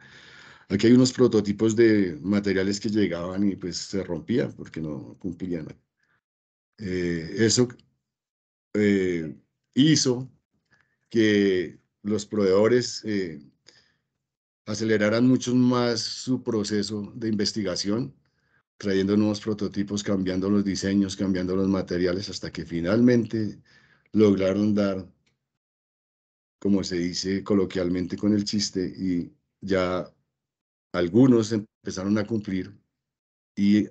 [SPEAKER 3] Aquí hay unos prototipos de materiales que llegaban y pues se rompían porque no cumplían. Eso hizo que los proveedores aceleraran mucho más su proceso de investigación, trayendo nuevos prototipos, cambiando los diseños, cambiando los materiales, hasta que finalmente lograron dar, como se dice coloquialmente con el chiste, y ya algunos empezaron a cumplir y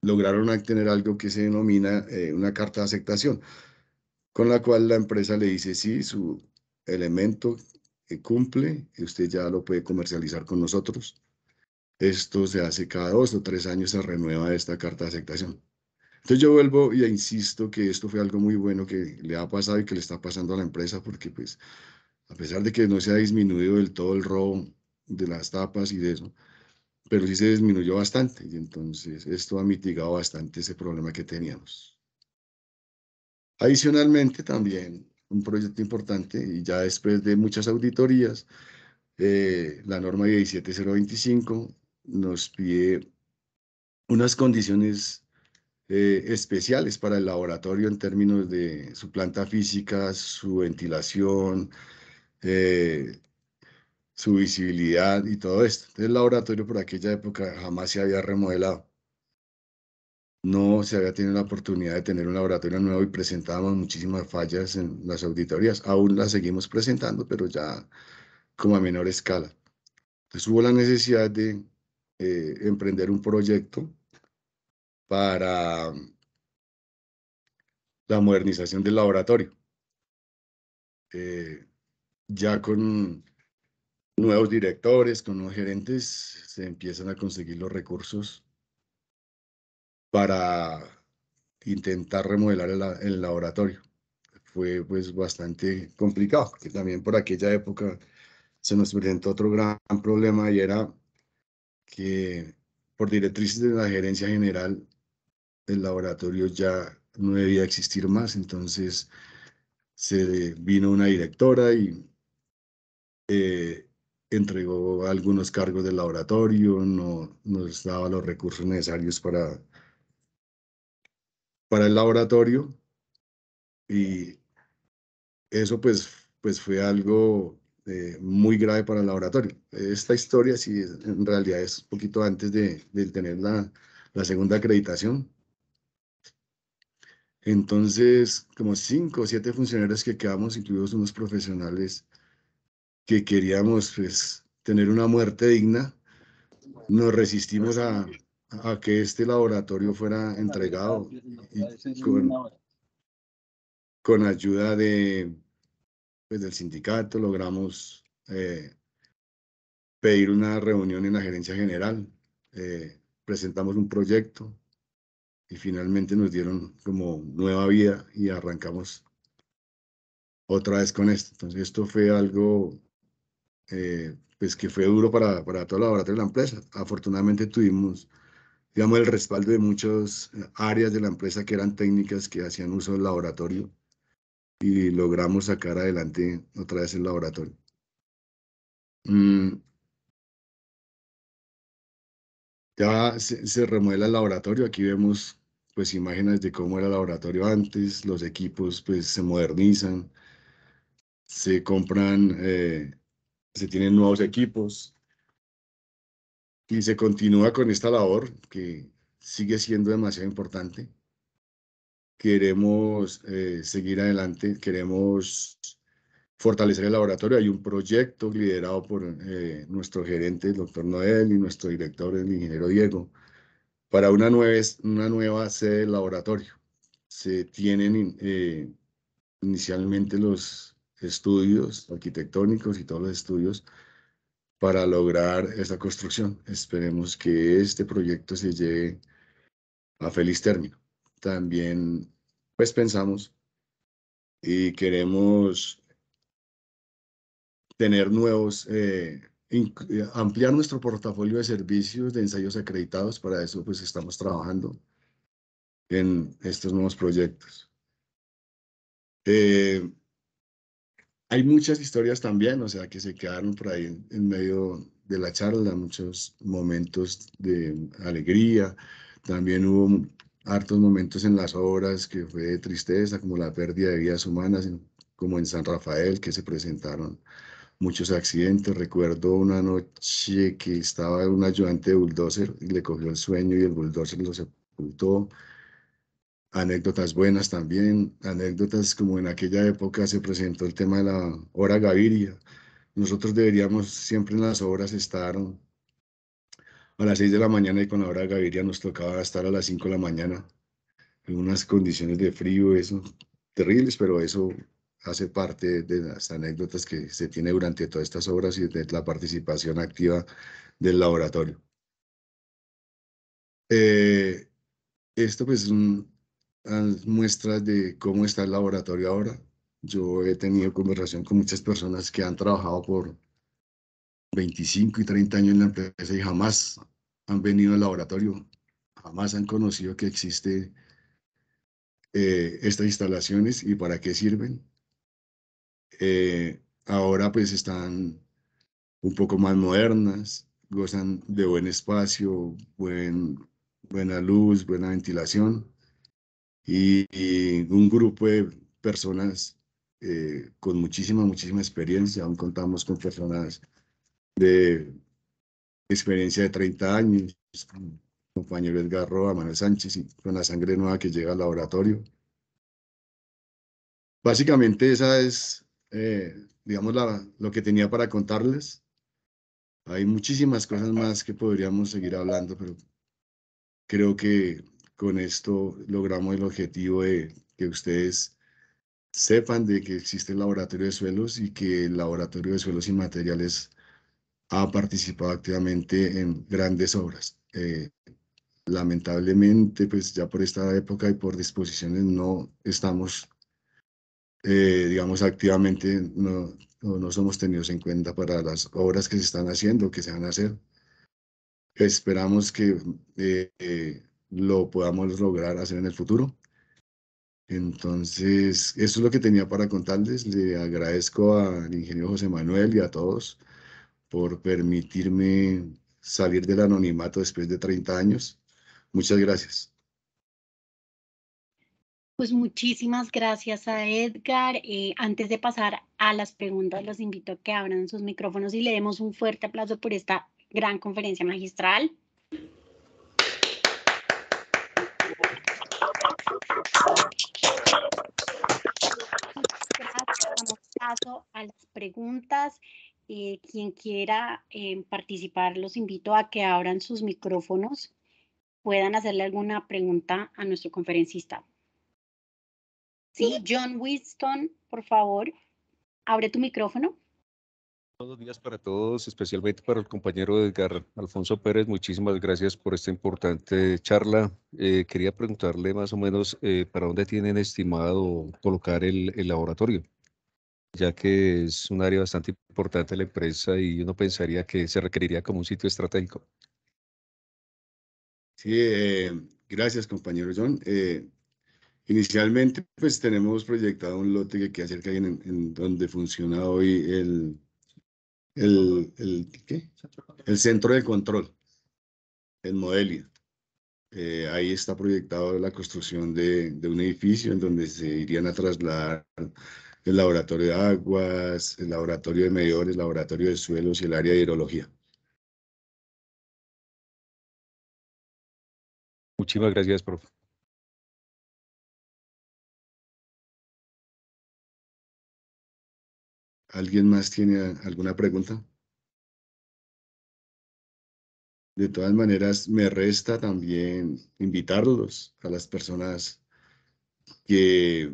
[SPEAKER 3] lograron obtener algo que se denomina una carta de aceptación, con la cual la empresa le dice, sí, su elemento cumple, y usted ya lo puede comercializar con nosotros. Esto se hace cada 2 o 3 años, se renueva esta carta de aceptación. Entonces yo vuelvo y insisto que esto fue algo muy bueno que le ha pasado y que le está pasando a la empresa, porque pues a pesar de que no se ha disminuido del todo el robo de las tapas y de eso, pero sí se disminuyó bastante y entonces esto ha mitigado bastante ese problema que teníamos. Adicionalmente también un proyecto importante, y ya después de muchas auditorías, la norma 17025 nos pide unas condiciones especiales para el laboratorio en términos de su planta física, su ventilación, su visibilidad y todo esto. Entonces el laboratorio por aquella época jamás se había remodelado. No se había tenido la oportunidad de tener un laboratorio nuevo y presentábamos muchísimas fallas en las auditorías. Aún las seguimos presentando, pero ya como a menor escala. Entonces hubo la necesidad de emprender un proyecto para la modernización del laboratorio. Ya con nuevos directores, con nuevos gerentes, se empiezan a conseguir los recursos para intentar remodelar el laboratorio. Fue pues bastante complicado, porque también por aquella época se nos presentó otro gran problema y era que por directrices de la gerencia general el laboratorio ya no debía existir más, entonces se vino una directora y entregó algunos cargos del laboratorio, no nos daba los recursos necesarios para el laboratorio, y eso pues fue algo muy grave para el laboratorio. Esta historia sí en realidad es un poquito antes de tener la segunda acreditación. Entonces, como 5 o 7 funcionarios que quedamos, incluidos unos profesionales que queríamos pues tener una muerte digna, nos resistimos a que este laboratorio fuera entregado, y con ayuda pues, del sindicato logramos pedir una reunión en la gerencia general, presentamos un proyecto y finalmente nos dieron como nueva vida y arrancamos otra vez con esto. Entonces esto fue algo pues que fue duro para todo el laboratorio de la empresa. Afortunadamente tuvimos, digamos, el respaldo de muchas áreas de la empresa que eran técnicas que hacían uso del laboratorio, y logramos sacar adelante otra vez el laboratorio. Ya se remuela el laboratorio. Aquí vemos pues imágenes de cómo era el laboratorio antes. Los equipos pues se modernizan, se compran, se tienen nuevos equipos y se continúa con esta labor que sigue siendo demasiado importante. Queremos seguir adelante, queremos fortalecer el laboratorio. Hay un proyecto liderado por nuestro gerente, el doctor Noel, y nuestro director, el ingeniero Diego, para una nueva sede del laboratorio. Se tienen inicialmente los estudios arquitectónicos y todos los estudios para lograr esa construcción. Esperemos que este proyecto se lleve a feliz término. También pues pensamos y queremos tener nuevos, ampliar nuestro portafolio de servicios de ensayos acreditados. Para eso pues estamos trabajando en estos nuevos proyectos. Hay muchas historias también, o sea, que se quedaron por ahí en medio de la charla, muchos momentos de alegría. También hubo hartos momentos en las obras que fue de tristeza, como la pérdida de vidas humanas, como en San Rafael, que se presentaron muchos accidentes. Recuerdo una noche que estaba un ayudante de bulldozer y le cogió el sueño y el bulldozer lo sepultó. Anécdotas buenas también, anécdotas como en aquella época se presentó el tema de la hora Gaviria. Nosotros deberíamos siempre en las obras estar a las 6 de la mañana, y con la hora Gaviria nos tocaba estar a las 5 de la mañana, en unas condiciones de frío, eso, terribles, pero eso hace parte de las anécdotas que se tiene durante todas estas obras y de la participación activa del laboratorio. Esto pues muestras de cómo está el laboratorio ahora. Yo he tenido conversación con muchas personas que han trabajado por 25 y 30 años en la empresa y jamás han venido al laboratorio, jamás han conocido que existe estas instalaciones y para qué sirven. Ahora pues están un poco más modernas, gozan de buen espacio, buena luz, buena ventilación, y un grupo de personas con muchísima experiencia. Aún contamos con personas de experiencia de 30 años, compañero Edgar Roa, Manuel Sánchez, y con la sangre nueva que llega al laboratorio. Básicamente esa es, digamos, lo que tenía para contarles. Hay muchísimas cosas más que podríamos seguir hablando, pero creo que con esto logramos el objetivo de que ustedes sepan de que existe el laboratorio de suelos y que el laboratorio de suelos y materiales ha participado activamente en grandes obras. Lamentablemente, pues ya por esta época y por disposiciones no estamos, digamos, activamente, no somos tenidos en cuenta para las obras que se están haciendo, que se van a hacer. Esperamos que lo podamos lograr hacer en el futuro. Entonces, eso es lo que tenía para contarles. Le agradezco al ingeniero José Manuel y a todos por permitirme salir del anonimato después de 30 años. Muchas gracias.
[SPEAKER 1] Pues muchísimas gracias a Edgar. Antes de pasar a las preguntas, los invito a que abran sus micrófonos y le demos un fuerte aplauso por esta gran conferencia magistral. Gracias. Damos paso a las preguntas. Quien quiera participar, los invito a que abran sus micrófonos, puedan hacerle alguna pregunta a nuestro conferencista. Sí, John Winston, por favor, abre tu micrófono.
[SPEAKER 5] Buenos días para todos, especialmente para el compañero Edgar Alfonso Pérez. Muchísimas gracias por esta importante charla. Quería preguntarle más o menos para dónde tienen estimado colocar el laboratorio, ya que es un área bastante importante de la empresa y uno pensaría que se requeriría como un sitio estratégico.
[SPEAKER 3] Sí, gracias, compañero John. Inicialmente, pues tenemos proyectado un lote que queda cerca en donde funciona hoy ¿qué? El centro de control, en Modelia. Ahí está proyectado la construcción de un edificio en donde se irían a trasladar el laboratorio de aguas, el laboratorio de medidores, el laboratorio de suelos y el área de hidrología.
[SPEAKER 5] Muchísimas gracias, profe.
[SPEAKER 3] ¿Alguien más tiene alguna pregunta? De todas maneras, me resta también invitarlos a las personas que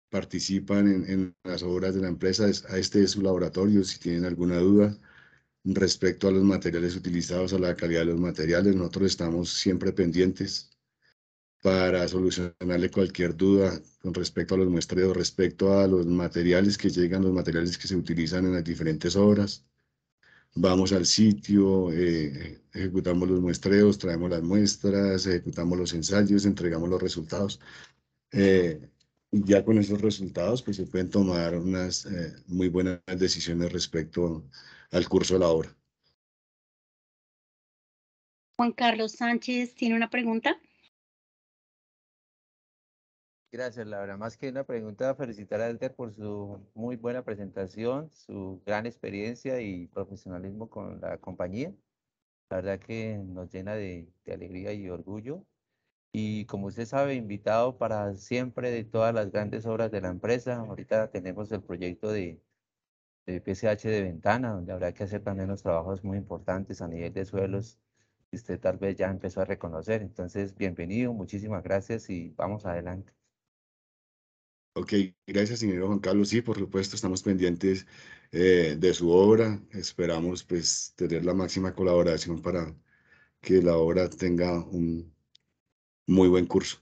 [SPEAKER 3] participan en las obras de la empresa. Este es su laboratorio. Si tienen alguna duda respecto a los materiales utilizados, a la calidad de los materiales, nosotros estamos siempre pendientes para solucionarle cualquier duda con respecto a los muestreos, respecto a los materiales que llegan, los materiales que se utilizan en las diferentes obras. Vamos al sitio, ejecutamos los muestreos, traemos las muestras, ejecutamos los ensayos, entregamos los resultados. Y ya con esos resultados, pues se pueden tomar unas muy buenas decisiones respecto al curso de la obra.
[SPEAKER 1] Juan Carlos Sánchez tiene una pregunta.
[SPEAKER 8] Gracias, Laura. Más que una pregunta, felicitar a Edgar por su muy buena presentación, su gran experiencia y profesionalismo con la compañía. La verdad que nos llena de alegría y orgullo. Y como usted sabe, invitado para siempre de todas las grandes obras de la empresa. Ahorita tenemos el proyecto de PSH de Ventana, donde habrá que hacer también unos trabajos muy importantes a nivel de suelos que usted tal vez ya empezó a reconocer. Entonces, bienvenido, muchísimas gracias y vamos adelante.
[SPEAKER 3] Ok, gracias, ingeniero Juan Carlos. Sí, por supuesto, estamos pendientes de su obra. Esperamos pues tener la máxima colaboración para que la obra tenga un muy buen curso.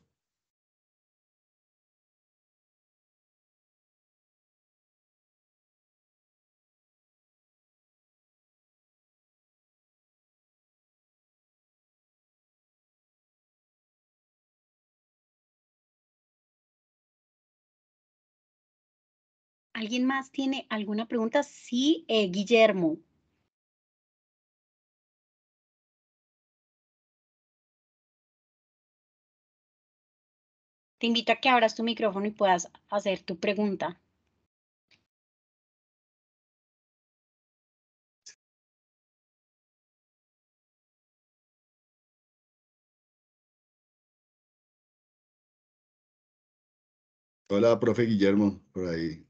[SPEAKER 1] ¿Alguien más tiene alguna pregunta? Sí, Guillermo. Te invito a que abras tu micrófono y puedas hacer tu pregunta.
[SPEAKER 3] Hola, profe Guillermo, por ahí.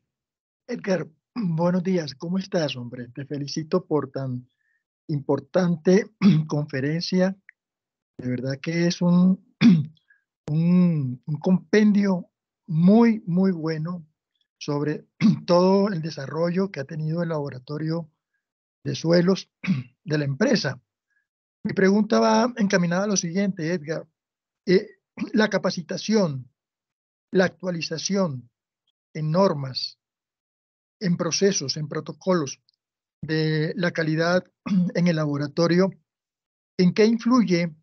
[SPEAKER 9] Edgar, buenos días, ¿cómo estás, hombre? Te felicito por tan importante conferencia. De verdad que es un compendio muy, muy bueno sobre todo el desarrollo que ha tenido el laboratorio de suelos de la empresa. Mi pregunta va encaminada a lo siguiente, Edgar. La capacitación, la actualización en normas, en procesos, en protocolos de la calidad en el laboratorio, ¿en qué influye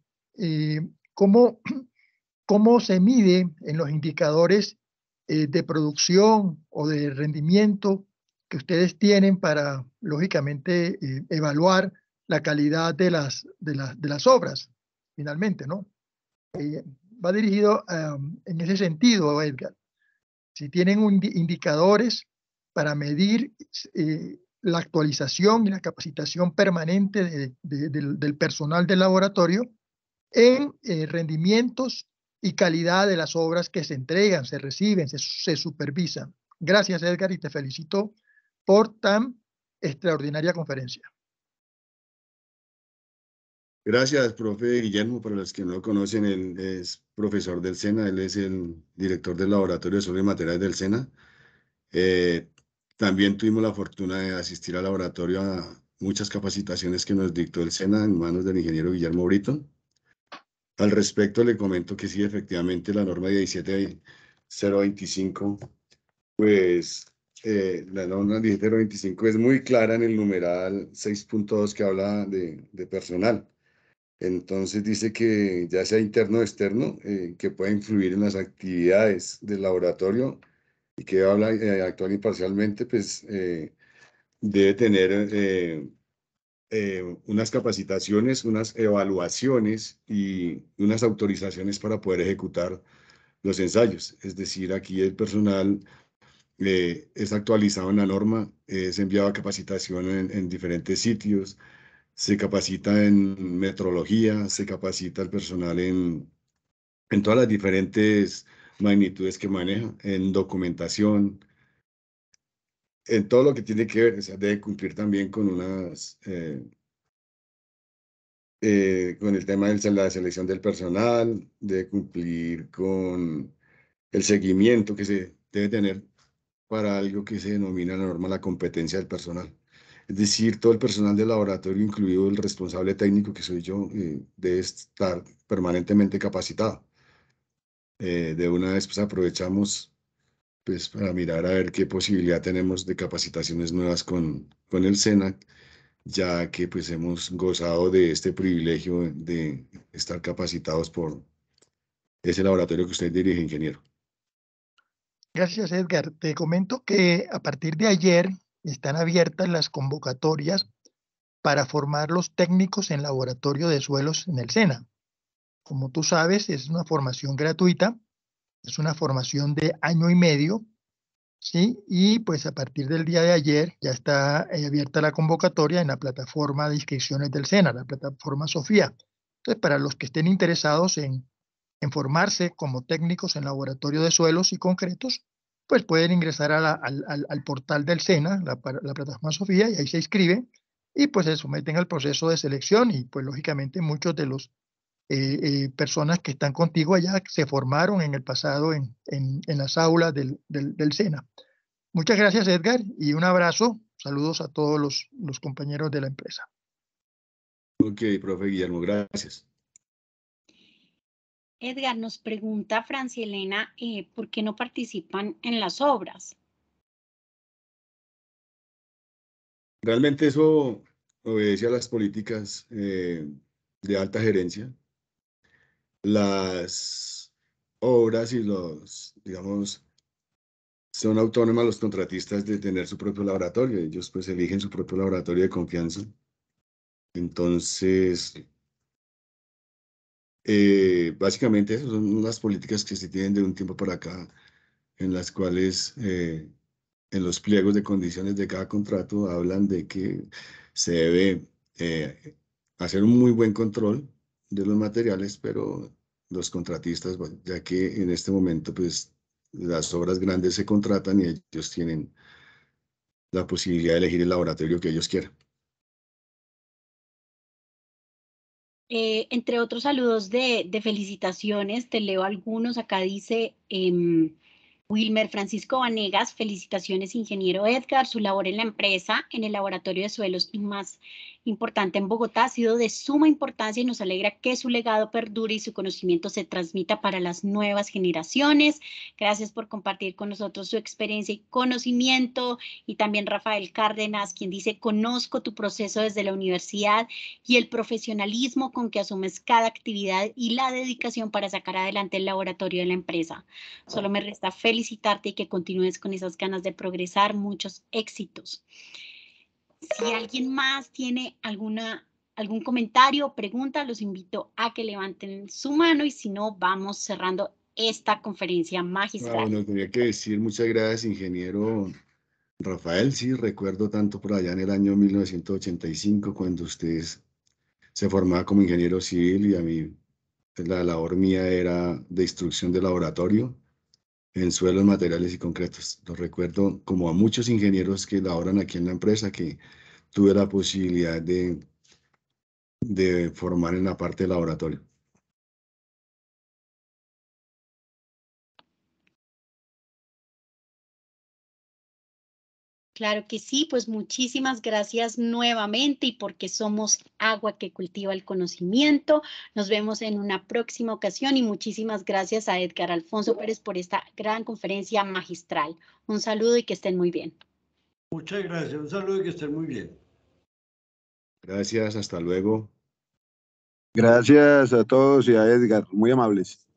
[SPEAKER 9] cómo se mide en los indicadores de producción o de rendimiento que ustedes tienen para, lógicamente, evaluar la calidad de las obras, finalmente, ¿no? Va dirigido en ese sentido, Edgar. Si tienen indicadores para medir la actualización y la capacitación permanente del personal del laboratorio en rendimientos y calidad de las obras que se entregan, se reciben, se supervisan. Gracias, Edgar, y te felicito por tan extraordinaria conferencia.
[SPEAKER 3] Gracias, profe Guillermo. Para los que no lo conocen, él es profesor del SENA, él es el director del Laboratorio de Suelos y Materiales del SENA. También tuvimos la fortuna de asistir al laboratorio a muchas capacitaciones que nos dictó el SENA en manos del ingeniero Guillermo Brito. Al respecto, le comento que sí, efectivamente, la norma 17025, pues la norma 17025 es muy clara en el numeral 6.2 que habla de personal. Entonces dice que ya sea interno o externo, que pueda influir en las actividades del laboratorio y que habla actuar imparcialmente, pues debe tener unas capacitaciones, unas evaluaciones y unas autorizaciones para poder ejecutar los ensayos. Es decir, aquí el personal es actualizado en la norma, es enviado a capacitación en diferentes sitios, se capacita en metrología, se capacita el personal en todas las diferentes magnitudes que maneja, en documentación, en todo lo que tiene que ver, o sea, debe cumplir también con unas, con el tema de la selección del personal, debe cumplir con el seguimiento que se debe tener para algo que se denomina la norma la competencia del personal. Es decir, todo el personal del laboratorio, incluido el responsable técnico que soy yo, debe estar permanentemente capacitado. De una vez pues aprovechamos pues para mirar a ver qué posibilidad tenemos de capacitaciones nuevas con el SENA, ya que pues hemos gozado de este privilegio de estar capacitados por ese laboratorio que usted dirige, ingeniero.
[SPEAKER 9] Gracias, Edgar. Te comento que a partir de ayer están abiertas las convocatorias para formar los técnicos en laboratorio de suelos en el SENA. Como tú sabes, es una formación gratuita, es una formación de año y medio, ¿sí? Y pues a partir del día de ayer ya está abierta la convocatoria en la plataforma de inscripciones del SENA, la plataforma Sofía. Entonces, para los que estén interesados en formarse como técnicos en laboratorio de suelos y concretos, pues pueden ingresar al portal del SENA, la plataforma Sofía, y ahí se inscriben y pues se someten al proceso de selección y pues lógicamente muchos de los personas que están contigo allá se formaron en el pasado en las aulas del SENA. Muchas gracias, Edgar, y un abrazo. Saludos a todos los compañeros de la empresa.
[SPEAKER 3] Ok, profe Guillermo, gracias.
[SPEAKER 1] Edgar, nos pregunta Francia Elena, ¿por qué no participan en las obras?
[SPEAKER 3] Realmente eso obedece a las políticas de alta gerencia. Las obras y los, digamos, son autónomas los contratistas de tener su propio laboratorio. Ellos pues eligen su propio laboratorio de confianza. Entonces, básicamente esas son las políticas que se tienen de un tiempo para acá, en las cuales en los pliegos de condiciones de cada contrato hablan de que se debe hacer un muy buen control de los materiales, pero los contratistas, bueno, ya que en este momento pues las obras grandes se contratan y ellos tienen la posibilidad de elegir el laboratorio que ellos quieran.
[SPEAKER 1] Entre otros saludos de felicitaciones, te leo algunos. Acá dice Wilmer Francisco Vanegas, felicitaciones ingeniero Edgar, su labor en la empresa, en el laboratorio de suelos y más importante en Bogotá, ha sido de suma importancia y nos alegra que su legado perdure y su conocimiento se transmita para las nuevas generaciones. Gracias por compartir con nosotros su experiencia y conocimiento. Y también Rafael Cárdenas, quien dice: conozco tu proceso desde la universidad y el profesionalismo con que asumes cada actividad y la dedicación para sacar adelante el laboratorio de la empresa. Solo me resta felicitarte y que continúes con esas ganas de progresar. Muchos éxitos. Si alguien más tiene algún comentario o pregunta, los invito a que levanten su mano y si no, vamos cerrando esta conferencia magistral.
[SPEAKER 3] Bueno, tenía que decir muchas gracias, ingeniero Rafael. Sí, recuerdo tanto por allá en el año 1985, cuando usted se formaba como ingeniero civil y a mí la labor mía era de instrucción de laboratorio en suelos, materiales y concretos. Lo recuerdo como a muchos ingenieros que laboran aquí en la empresa, que tuve la posibilidad de formar en la parte de laboratorio.
[SPEAKER 1] Claro que sí, pues muchísimas gracias nuevamente y porque somos agua que cultiva el conocimiento. Nos vemos en una próxima ocasión y muchísimas gracias a Edgar Alfonso Pérez por esta gran conferencia magistral. Un saludo y que estén muy bien.
[SPEAKER 6] Muchas gracias, un saludo y que estén muy bien.
[SPEAKER 3] Gracias, hasta luego.
[SPEAKER 10] Gracias a todos y a Edgar, muy amables.